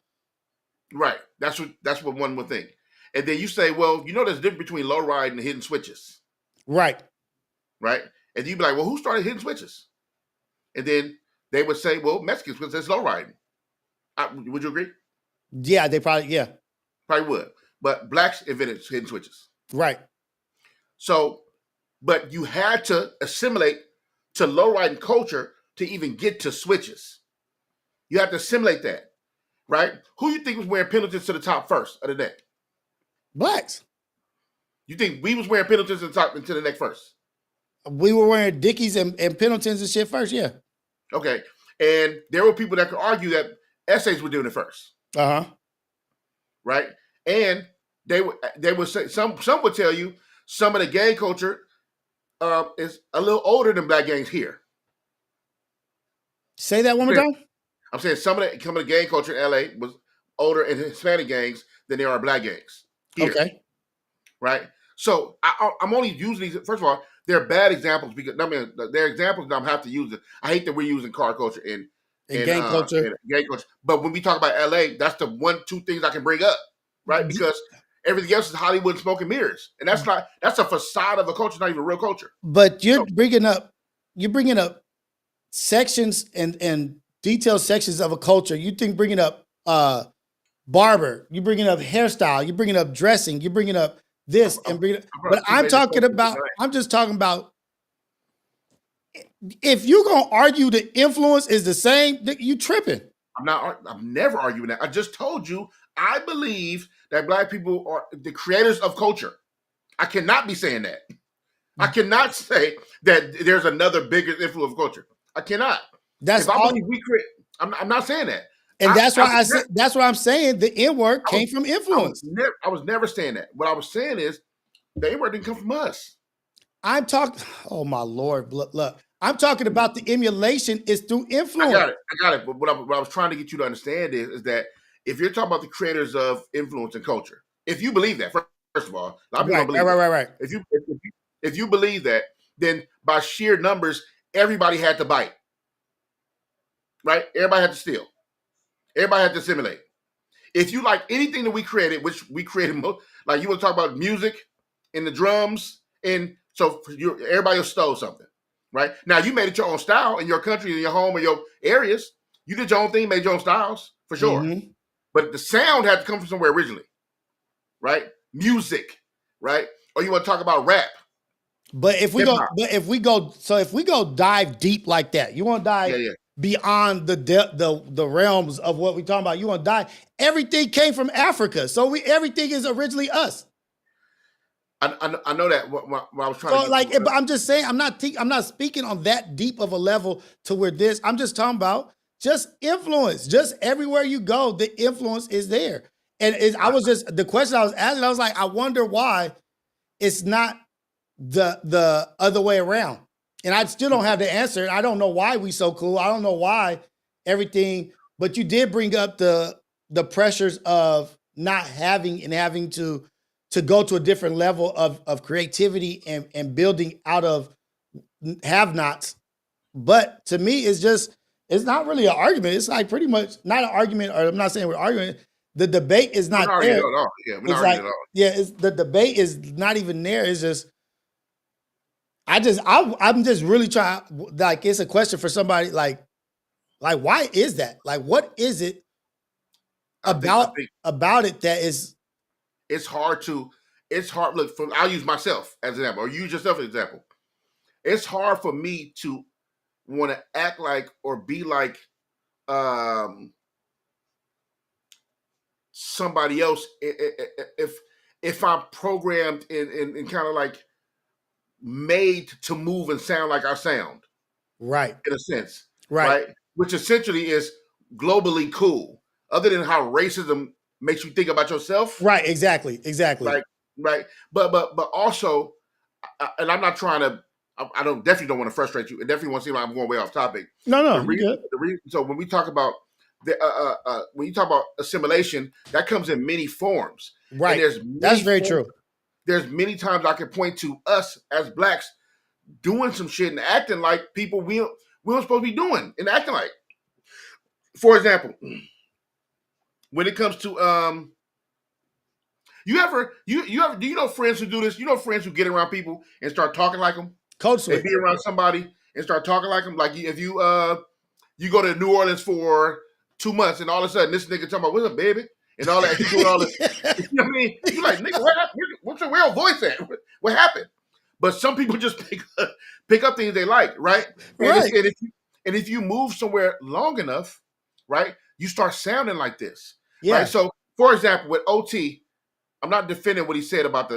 Right. That's what one would think. And then you say, well, there's a difference between lowride and hidden switches. Right. Right. And you'd be like, well, who started hidden switches? And then they would say, well, Mexicans, because it's lowriding. Would you agree? Yeah, they probably would. But blacks invented hidden switches. Right. So, but you had to assimilate to lowriding culture to even get to switches. You have to assimilate that, right? Who you think was wearing pendletons to the top first of the neck? Blacks. You think we was wearing pendletons to the top and to the neck first? We were wearing Dickies and pendletons and shit first, yeah. Okay. And there were people that could argue that essays were doing it first. Uh-huh. Right? And they would say some would tell you some of the gang culture is a little older than black gangs here. Say that one more time. I'm saying some of the gang culture in LA was older in Hispanic gangs than there are black gangs here. Okay. Right? So I'm only using these. First of all, they're bad examples because they're examples that I'm have to use it. I hate that we're using car culture and gang culture. But when we talk about LA, that's the 1-2 things I can bring up, right? Because Everything else is Hollywood and smoke and mirrors, and that's a facade of a culture, not even a real culture. But you're bringing up sections and detailed sections of a culture. You think bringing up barber, you bringing up hairstyle, you bringing up dressing, you bringing up this and bringing. But I'm just talking about. If you're gonna argue the influence is the same, you tripping. I'm never arguing that. I just told you I believe that Black people are the creators of culture. I cannot be saying that. I cannot say that there's another bigger influence of culture. I cannot. That's all we create. I'm not saying that. And that's why that's what I'm saying. The N-word came from influence. I was never saying that. What I was saying is the N-word didn't come from us. I'm talking. Oh my Lord! Look, I'm talking about the emulation is through influence. I got it. But what I was trying to get you to understand is that if you're talking about the creators of influence and culture, if you believe that, first of all, a lot of people don't believe right. If you believe that, then by sheer numbers, everybody had to bite. Right? Everybody had to steal. Everybody had to assimilate. If you like anything that we created, which we created, like you want to talk about music and the drums, and so everybody stole something, right? Now you made it your own style in your country, in your home, or your areas. You did your own thing, made your own styles for sure. Mm-hmm. But the sound had to come from somewhere originally, right? Music, right? Or you want to talk about rap? But if we go dive deep like that, you want to dive beyond the realms of what we're talking about. You want to dive. Everything came from Africa, so everything is originally us. I know that. What I was trying to. So like, but I'm just saying, I'm not speaking on that deep of a level to where this. I'm just talking about just influence. Just everywhere you go, the influence is there. And the question I was asking, I was like, I wonder why it's not the other way around. And I still don't have the answer. I don't know why we so cool. I don't know why everything, but you did bring up the pressures of not having and having to go to a different level of creativity and building out of have-nots. But to me, it's not really an argument. It's like pretty much not an argument, or I'm not saying we're arguing. The debate is not there. At all. Yeah, we're not arguing at all. Yeah, the debate is not even there. It's just, I'm just really trying, like, it's a question for somebody like why is that? Like, what is it about it that is? It's hard. Look, I'll use myself as an example, or use yourself as an example. It's hard for me to want to act like or be like somebody else if I'm programmed and kind of like made to move and sound like I sound. Right. In a sense. Right. Which essentially is globally cool, other than how racism makes you think about yourself. Right. Exactly. Right. But also, and I'm not trying to, I definitely don't want to frustrate you. It definitely won't seem like I'm going way off topic. No. So when we talk about when you talk about assimilation, that comes in many forms. Right. That's very true. There's many times I can point to us as Blacks doing some shit and acting like people we weren't supposed to be doing and acting like. For example, when it comes to do you know friends who do this? You know friends who get around people and start talking like them? Code switch. They be around somebody and start talking like them. Like if you go to New Orleans for 2 months and all of a sudden this nigga talking about, what's up, baby? And all that, he's doing all this. You know what I mean? You're like, nigga, what's your real voice at? What happened? But some people just pick up things they like, right? Right. And if you move somewhere long enough, right, you start sounding like this. Yeah. Right? So, for example, with OT, I'm not defending what he said about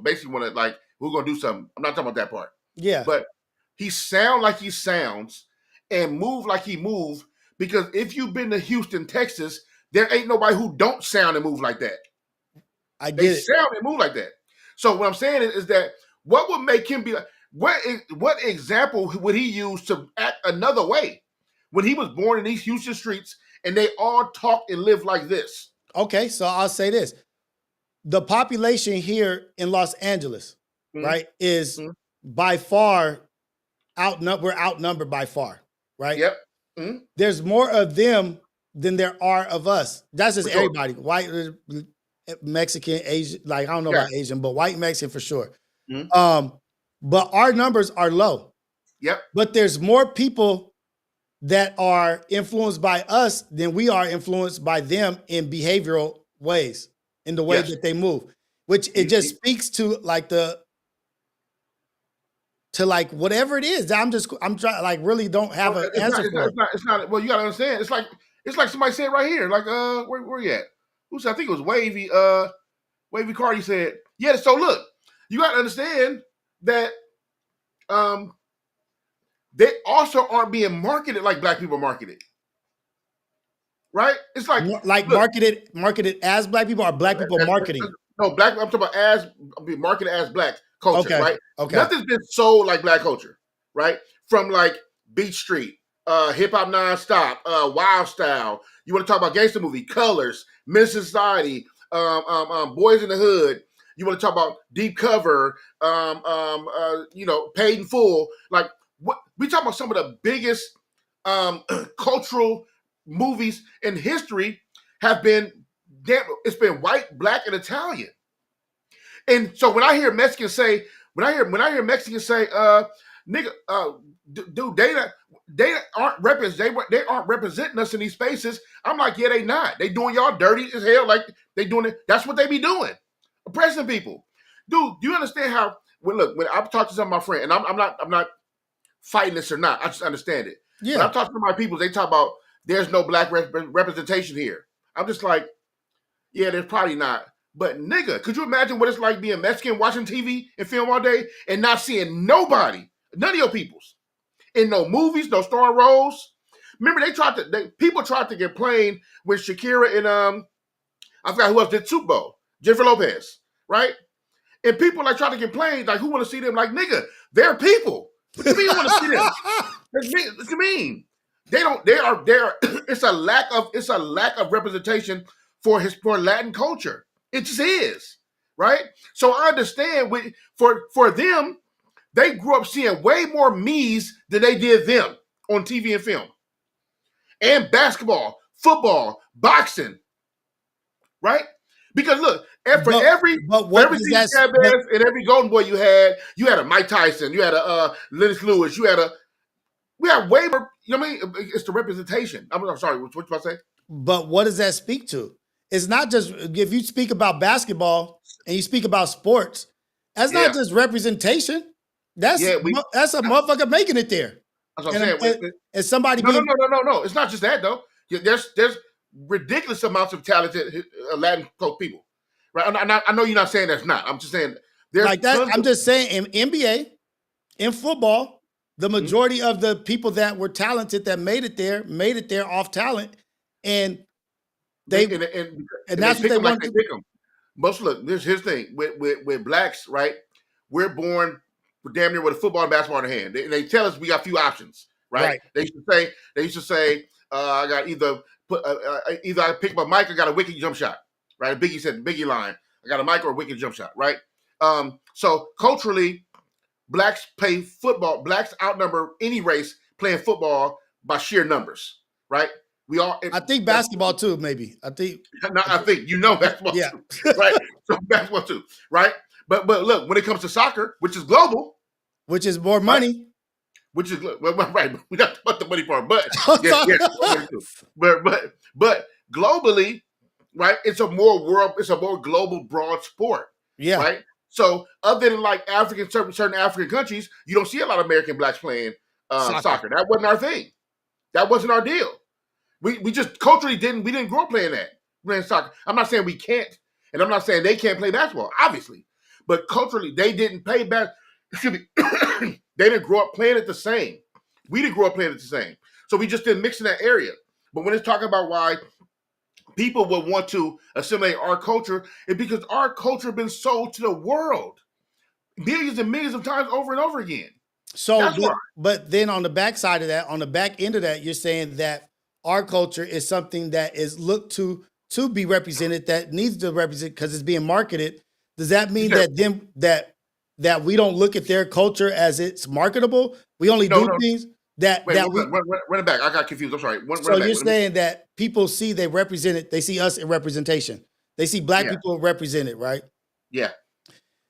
basically want to, like, we're going to do something. I'm not talking about that part. Yeah. But he sound like he sounds and move like he move, because if you've been to Houston, Texas, there ain't nobody who don't sound and move like that. They sound and move like that. So what I'm saying is that what would make him be like, what example would he use to act another way when he was born in these Houston streets and they all talk and live like this? Okay, so I'll say this. The population here in Los Angeles, right, is by far we're outnumbered by far, right? Yep. There's more of them than there are of us. That's just everybody, white, Mexican, Asian, like I don't know Yeah. about Asian, but white Mexican for sure. Mm-hmm. But our numbers are low. Yep. But there's more people that are influenced by us than we are influenced by them in behavioral ways, in the way Yes. that they move, which it just speaks to like like whatever it is. I'm trying, like, really don't have an answer for it. It's not. Well, you gotta understand. It's like somebody said right here. Like, where you at? Who said? I think it was Wavy. Wavy Cardi said, yeah. So look, you gotta understand that they also aren't being marketed like black people are marketed. Right? It's like look, marketed as black people, or black people marketing. No, black. I'm talking about as marketed as black culture, okay. right? Okay. Nothing's been sold like black culture, right? From like Beach Street, Hip Hop Nonstop, Wild Style. You want to talk about gangster movie, Colors, Men's Society, Boys in the Hood. You want to talk about Deep Cover, Paid in Full. Like, what we talk about some of the biggest cultural movies in history have been, it's been white, black, and Italian. And so when I hear Mexicans say, nigga, dude, they aren't representing us in these spaces. I'm like, yeah, they not. They doing y'all dirty as hell. Like they doing it. That's what they be doing, oppressing people. Dude, do you understand how? When I talk to some of my friends, and I'm not fighting this or not. I just understand it. Yeah. When I talk to my people, they talk about there's no black representation here. I'm just like, yeah, there's probably not. But nigga, could you imagine what it's like being Mexican, watching TV and film all day and not seeing nobody, none of your peoples, in no movies, no starring roles? Remember, people tried to complain when Shakira and I forgot who else did Super Bowl, Jennifer Lopez, right? And people like try to complain, like, who want to see them? Like, nigga, they're people. What do you mean you want to see them? What do you mean? They are it's a lack of representation for Latin culture. It just is, right? So I understand for them, they grew up seeing way more me's than they did them on TV and film. And basketball, football, boxing, right? Because look, for every Chavez and every Golden Boy you had a Mike Tyson, you had a Lennox Lewis, we have way more, you know what I mean? It's the representation. I'm sorry, what you about to say? But what does that speak to? It's not just, if you speak about basketball and you speak about sports, that's not just representation. That's a motherfucker making it there. That's what I'm saying. And somebody No. It's not just that though. There's ridiculous amounts of talented Latin people, right? I know you're not saying that's not. I'm just saying there's like that. I'm just saying in NBA, in football, the majority of the people that were talented that made it there off talent, and that's what they want to pick them. Most look, here's his thing with blacks, right? We're born damn near with a football and basketball in hand. They tell us we got a few options, right? They used to say, I got either I pick up a mic or got a wicked jump shot, right? Biggie said the Biggie line. I got a mic or a wicked jump shot, right? So culturally, blacks play football. Blacks outnumber any race playing football by sheer numbers, right? I think basketball too, maybe. I think basketball too, right? So basketball too, right? But look, when it comes to soccer, which is global, which is more money, which is right. We got to put the money part, but but globally, right? It's a more global, broad sport, right? So other than like certain African countries, you don't see a lot of American blacks playing soccer. That wasn't our thing. That wasn't our deal. We just culturally we didn't grow up playing soccer. I'm not saying we can't, and I'm not saying they can't play basketball, obviously. But culturally, they didn't play excuse me, they didn't grow up playing it the same. We didn't grow up playing it the same. So we just didn't mix in that area. But when it's talking about why people would want to assimilate our culture, it's because our culture has been sold to the world millions and millions of times over and over again. So, but then on the back side of that, on the back end of that, you're saying that our culture is something that is looked to be represented, that needs to represent because it's being marketed. Does that mean that we don't look at their culture as it's marketable? We only do things that run it back. I got confused. I'm sorry. So you're saying that people see they see us in representation. They see black people represented, right? Yeah.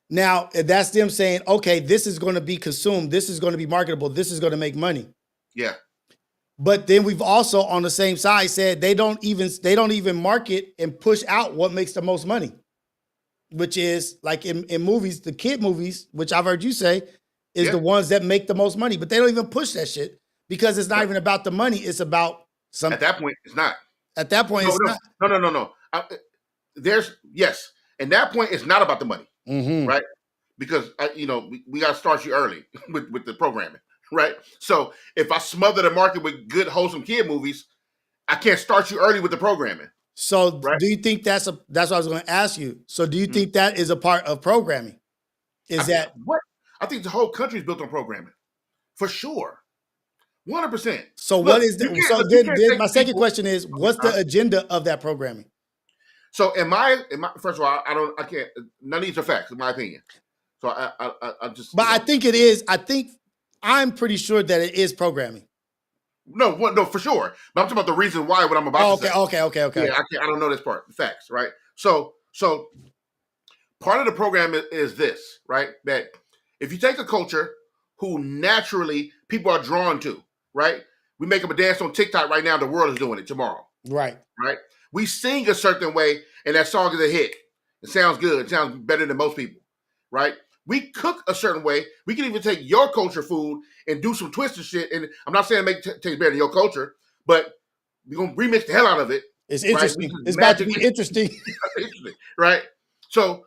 Now, that's them saying, okay, this is going to be consumed. This is going to be marketable. This is going to make money. Yeah. But then we've also on the same side said they don't even market and push out what makes the most money, which is like in movies, the kid movies, which I've heard you say is the ones that make the most money, but they don't even push that shit because it's not even about the money. It's about something. At that point, it's not. At that point, it's not. No. And that point, it's not about the money, right? Because we got to start you early with the programming, right? So if I smother the market with good, wholesome kid movies, I can't start you early with the programming. So do you think that's what I was going to ask you? So do you think that is a part of programming? I think the whole country is built on programming, for sure, 100%. So what is that? So then my second question is, what's the agenda of that programming? So first of all, I can't. None of these are facts, in my opinion. So I just. But I think it is. I'm pretty sure that it is programming. No, for sure. But I'm talking about the reason why. What I'm about to say. Okay. Yeah, I don't know this part. Facts, right? So part of the program is this, right? That if you take a culture who naturally people are drawn to, right? We make them a dance on TikTok right now. The world is doing it tomorrow. Right. We sing a certain way, and that song is a hit. It sounds good. It sounds better than most people, right? We cook a certain way. We can even take your culture food and do some twisted shit. And I'm not saying it taste better than your culture, but we're going to remix the hell out of it. It's interesting. Right? It's about to be interesting. Right? So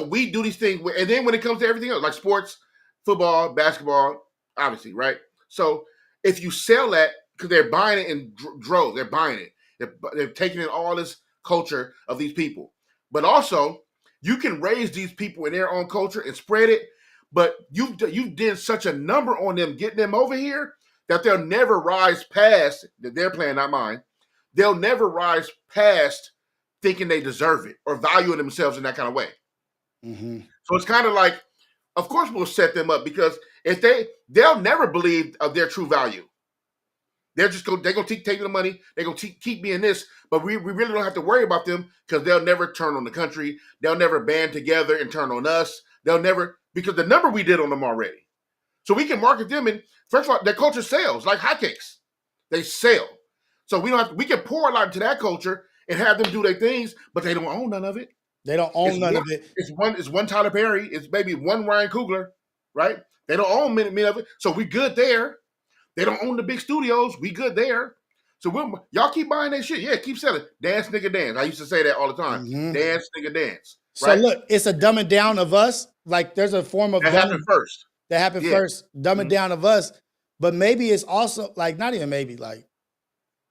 we do these things. And then when it comes to everything else, like sports, football, basketball, obviously, right? So if you sell that, because they're buying it in droves, they're buying it. They're taking in all this culture of these people. But also, you can raise these people in their own culture and spread it, but you did such a number on them, getting them over here, that they'll never rise past, their plan, not mine, they'll never rise past thinking they deserve it or valuing themselves in that kind of way. So it's kind of like, of course we'll set them up, because if they'll never believe of their true value. They're going to keep taking the money. They're going to keep being this, but we really don't have to worry about them, because they'll never turn on the country. They'll never band together and turn on us. They'll never, because the number we did on them already. So we can market them, and first of all, their culture sells like hotcakes. They sell. So we can pour a lot into that culture and have them do their things, but they don't own none of it. They don't own none of it. It's one Tyler Perry. It's maybe one Ryan Coogler, right? They don't own many of it. So we good there. They don't own the big studios. We good there. So y'all keep buying that shit. Yeah, keep selling. Dance, nigga, dance. I used to say that all the time. Dance, nigga, dance. Right? So look, it's a dumbing down of us. Like there's a form of that happened first. That happened first. Dumbing down of us. But maybe it's also like, not even maybe, like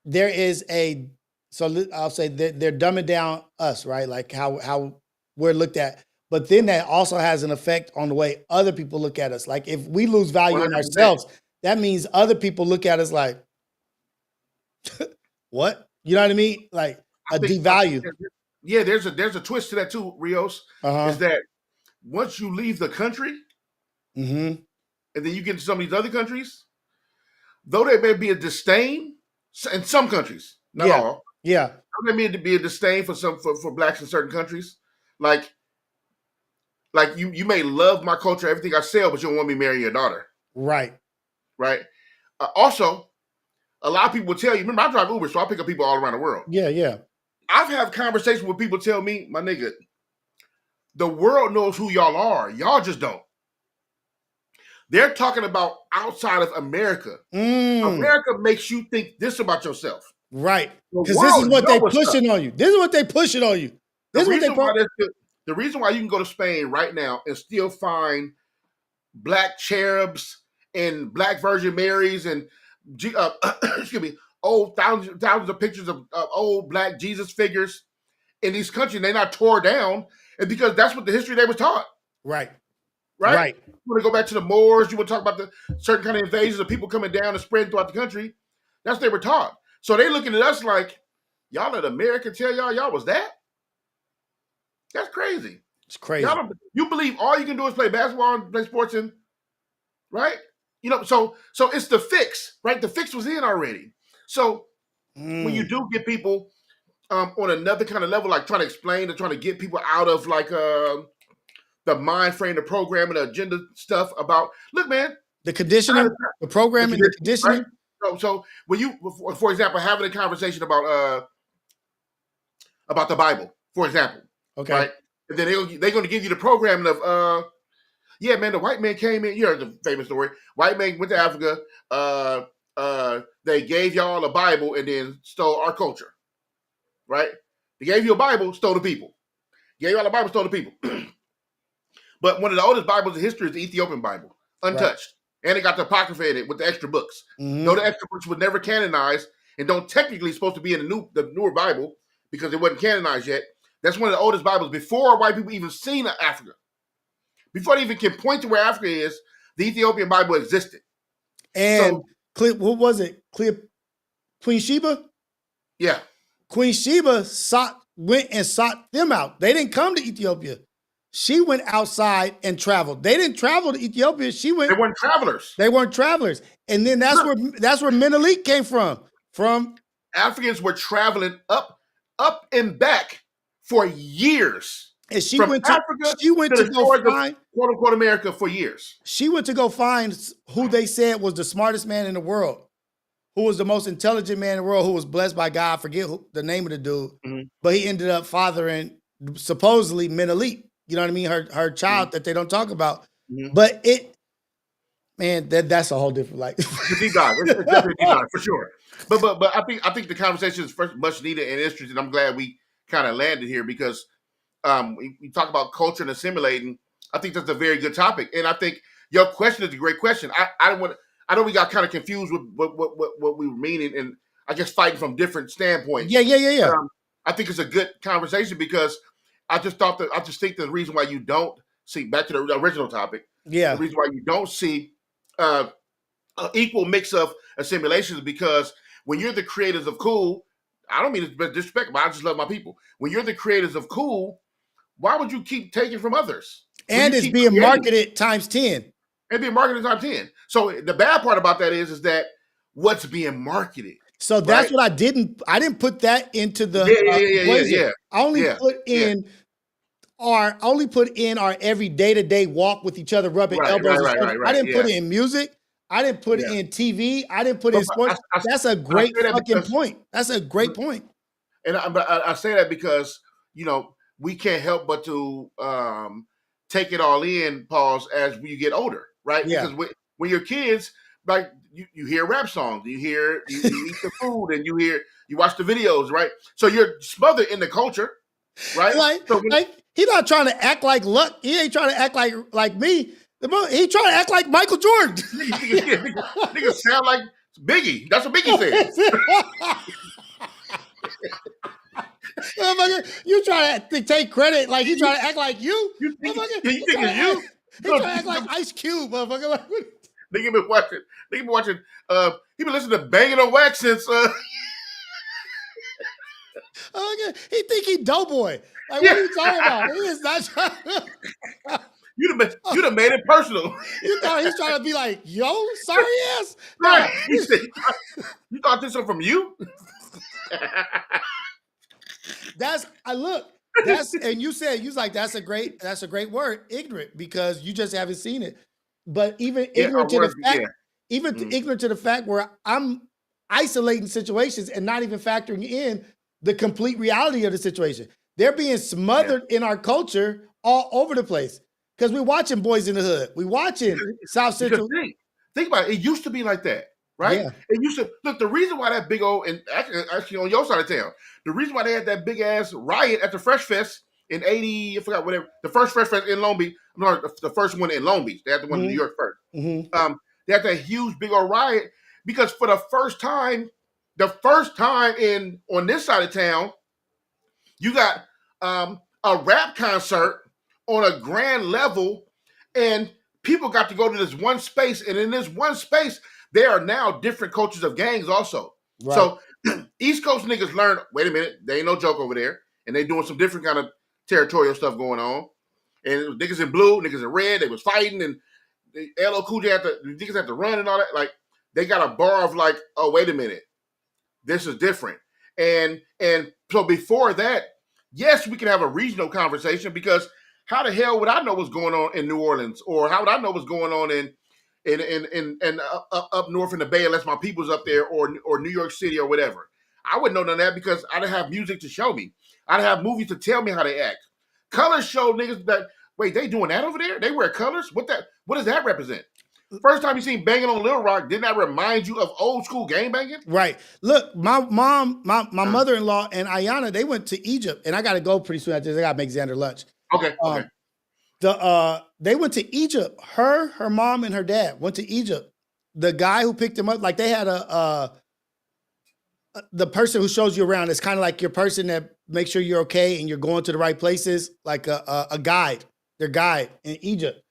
there is I'll say they're dumbing down us, right? Like how we're looked at. But then that also has an effect on the way other people look at us. Like if we lose value 100%. In ourselves, that means other people look at us like, what? You know what I mean? Like a devalue. Yeah, there's a twist to that too, Rios. Is that once you leave the country, and then you get into some of these other countries, though there may be a disdain in some countries, not all. Yeah. There may be a disdain for blacks in certain countries. Like you may love my culture, everything I sell, but you don't want me to marry your daughter. Right. Also, a lot of people will tell you, remember I drive Uber, so I pick up people all around the world. Yeah. I've had conversations with people tell me, my nigga, the world knows who y'all are. Y'all just don't. They're talking about outside of America. America makes you think this about yourself. Right. Because this is what they're pushing on you. The reason why you can go to Spain right now and still find black cherubs and black Virgin Marys and excuse me, old thousands of pictures of old black Jesus figures in these countries, they're not tore down, and because that's what the history they was taught. Right. You want to go back to the Moors, you want to talk about the certain kind of invasions of people coming down and spreading throughout the country. That's what they were taught. So they looking at us like, y'all let America tell y'all was that? That's crazy. It's crazy. You believe all you can do is play basketball and play sports and right? So it's the fix, right? The fix was in already. So when you do get people on another kind of level, like trying to explain and trying to get people out of like the mind frame, the programming, the agenda stuff about, look, man, the conditioning, the programming, the conditioning. Right? So when you, for example, having a conversation about the Bible, for example, okay, right? And then they're going to give you the programming of, yeah, man, the white man came in. You heard the famous story. White man went to Africa. They gave y'all a Bible and then stole our culture, right? They gave you a Bible, stole the people. Gave y'all a Bible, stole the people. But one of the oldest Bibles in history is the Ethiopian Bible, untouched. Right. And it got the Apocrypha in it with the extra books. Mm-hmm. Though the extra books were never canonized and don't technically supposed to be in the newer Bible because it wasn't canonized yet. That's one of the oldest Bibles before white people even seen Africa. Before they even can point to where Africa is, the Ethiopian Bible existed. And so, what was it? Queen Sheba? Yeah. Queen Sheba went and sought them out. They didn't come to Ethiopia. She went outside and traveled. They didn't travel to Ethiopia. They weren't travelers. They weren't travelers. And then that's where Menelik came from. Africans were traveling up and back for years. And she went to go find quote unquote America for years. She went to go find who they said was the smartest man in the world, who was the most intelligent man in the world, who was blessed by God. I forget the name of the dude, but he ended up fathering supposedly Menelik. You know what I mean? Her child that they don't talk about. But that's a whole different It's deep dive. It's definitely deep dive for sure. But I think the conversation is much needed and interesting. I'm glad we kind of landed here because we talk about culture and assimilating. I think that's a very good topic, and I think your question is a great question. I know we got kind of confused with what we were meaning, and I guess fighting from different standpoints. Yeah. I think it's a good conversation because I just think the reason why you don't see, back to the original topic. Yeah. The reason why you don't see an equal mix of assimilations is because when you're the creators of cool, I don't mean to disrespect, but I just love my people. When you're the creators of cool, why would you keep taking from others? And it's being marketed times 10. And being marketed times 10. So the bad part about that is that what's being marketed. So that's what I didn't put that into the yeah. I only put in our every day-to-day walk with each other, rubbing elbows. Right, I didn't put it in music. I didn't put it in TV. I didn't put it in sports. That's a great fucking point. That's a great point. And I say that because, we can't help but to take it all in, pause, as you get older, right? Yeah. Because when you're kids, like you hear rap songs, you eat the food, and you watch the videos, right? So you're smothered in the culture, right? He's not trying to act like Lucc. He ain't trying to act like me. He trying to act like Michael Jordan. Niggas sound like Biggie. That's what Biggie said. You trying to take credit like he trying to act like you? You think it's you? He trying to act like Ice Cube, motherfucker. Nigga been watching. He been listening to Banging on Wax since. He think he Doughboy. Like, what are you talking about? He is not trying. You done made it personal. You thought he's trying to be like, yo, sorry ass. Right. You thought this was from you? And you said, you was like, that's a great word, ignorant, because you just haven't seen it. But even ignorant to the fact where I'm isolating situations and not even factoring in the complete reality of the situation. They're being smothered in our culture all over the place. Because we're watching Boys in the Hood. We're watching South Central. Think about it. It used to be like that, right? Yeah. It used to look. The reason why that big old, and actually on your side of town, the reason why they had that big ass riot at the Fresh Fest in '80, I forgot whatever, the first Fresh Fest in Long Beach. No, the first one in Long Beach. They had the one in New York first. Mm-hmm. They had that huge big old riot because for the first time on this side of town, you got a rap concert on a grand level, and people got to go to this one space, and in this one space, there are now different cultures of gangs also. Right. So East Coast niggas learn, wait a minute, they ain't no joke over there, and they doing some different kind of territorial stuff going on. And it was niggas in blue, niggas in red, they was fighting, and the LL Cool J niggas had to run and all that. Like, they got a bar of like, oh, wait a minute, this is different. And So before that, yes, we can have a regional conversation because how the hell would I know what's going on in New Orleans, or how would I know what's going on in up north in the Bay unless my people's up there, or New York City or whatever. I wouldn't know none of that because I didn't have music to show me. I didn't have movies to tell me how they act. Colors show niggas that, wait, they doing that over there? They wear colors? What does that represent? First time you seen Banging on Little Rock, didn't that remind you of old school game banging? Right. Look, my mother-in-law and Ayana, they went to Egypt, and I got to go pretty soon after this. I got to make Xander lunch. Okay. They went to Egypt. Her mom and her dad went to Egypt. The guy who picked them up, like they had the person who shows you around. It's kind of like your person that makes sure you're okay and you're going to the right places, like a guide, their guide in Egypt.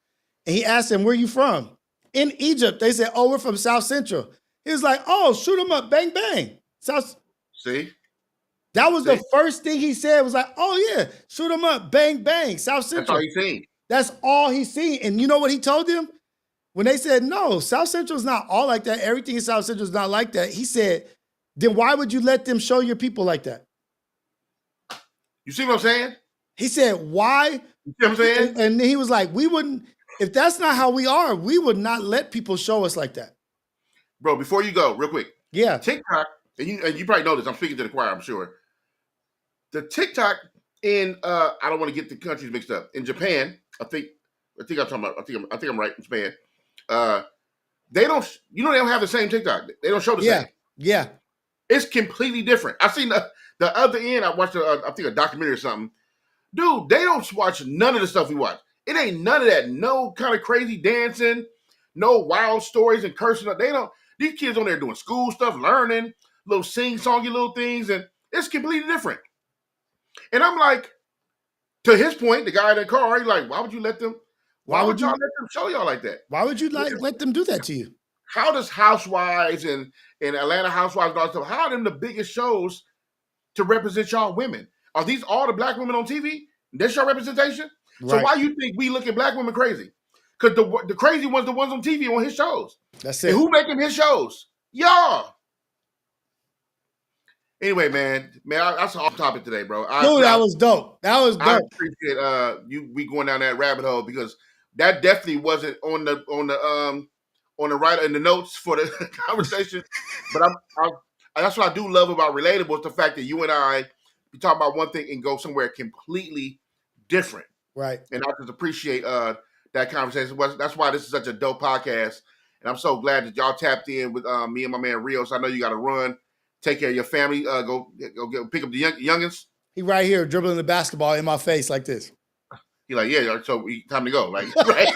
And he asked them, "Where are you from?" In Egypt, they said, "Oh, we're from South Central." He was like, "Oh, shoot them up, bang, bang." See? That was the first thing he said, was like, "Oh yeah, shoot them up, bang, bang, South Central." That's all he seen. That's all he's seen. And you know what he told them? When they said, "No, South Central is not all like that. Everything in South Central is not like that." He said, "Then why would you let them show your people like that?" You see what I'm saying? He said, "Why?" You see what I'm saying? And he was like, "We wouldn't, if that's not how we are, we would not let people show us like that." Bro, before you go, real quick. Yeah. TikTok, and you probably know this, I'm speaking to the choir, I'm sure. The TikTok in I don't want to get the countries mixed up. In Japan, I think I'm talking about, I think I'm right in Japan. They don't have the same TikTok. They don't show the same. Yeah. It's completely different. I've seen the other end. I watched I think a documentary or something. Dude, they don't watch none of the stuff we watch. It ain't none of that. No kind of crazy dancing, no wild stories and cursing. They don't. These kids on there doing school stuff, learning, little sing-songy little things, and it's completely different. And I'm like, to his point, the guy in the car, he's like, why would you let them? Why would y'all let them show y'all like that? Why would you let them do that to you? How does Housewives and Atlanta Housewives and all that stuff, how are them the biggest shows to represent y'all women? Are these all the black women on TV? That's your representation? Right. So why you think we look at black women crazy? Because the crazy ones, the ones on TV on his shows. That's it. And who making his shows? Y'all. Anyway, man, that's off topic today, bro. Dude, that was dope. That was dope. I appreciate we going down that rabbit hole because that definitely wasn't on the right in the notes for the conversation. But that's what I do love about Relatable is the fact that you and I we talk about one thing and go somewhere completely different. Right. And I just appreciate that conversation. That's why this is such a dope podcast. And I'm so glad that y'all tapped in with me and my man Rios. I know you got to run. Take care of your family. Go pick up the youngins. He right here dribbling the basketball in my face like this. He like, yeah, so time to go. Like, right.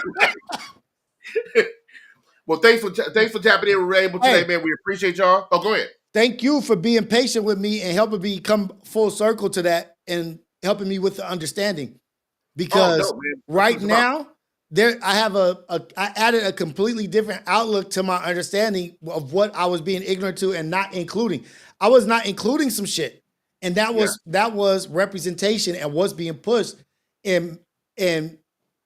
Well, thanks for tapping in with Relatable today, man. We appreciate y'all. Oh, go ahead. Thank you for being patient with me and helping me come full circle to that and helping me with the understanding. Because right now, I have I added a completely different outlook to my understanding of what I was being ignorant to and not including. I was not including some shit, and that was representation and what's being pushed and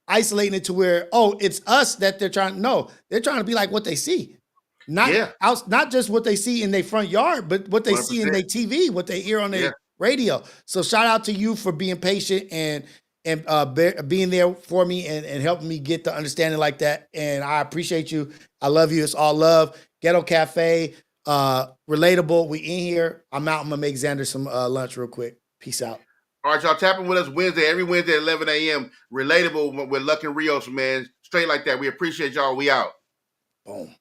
isolating it to where it's us that they're trying. No, they're trying to be like what they see, not just what they see in their front yard, but what they 100%. See in their TV, what they hear on their radio. So shout out to you for being patient and being there for me and helping me get the understanding like that. And I appreciate you. I love you. It's all love. Ghetto Cafe, Relatable. We in here. I'm out. I'm going to make Xander some lunch real quick. Peace out. All right, y'all. Tapping with us every Wednesday at 11 a.m. Relatable with Lucc Rios, man. Straight like that. We appreciate y'all. We out. Boom.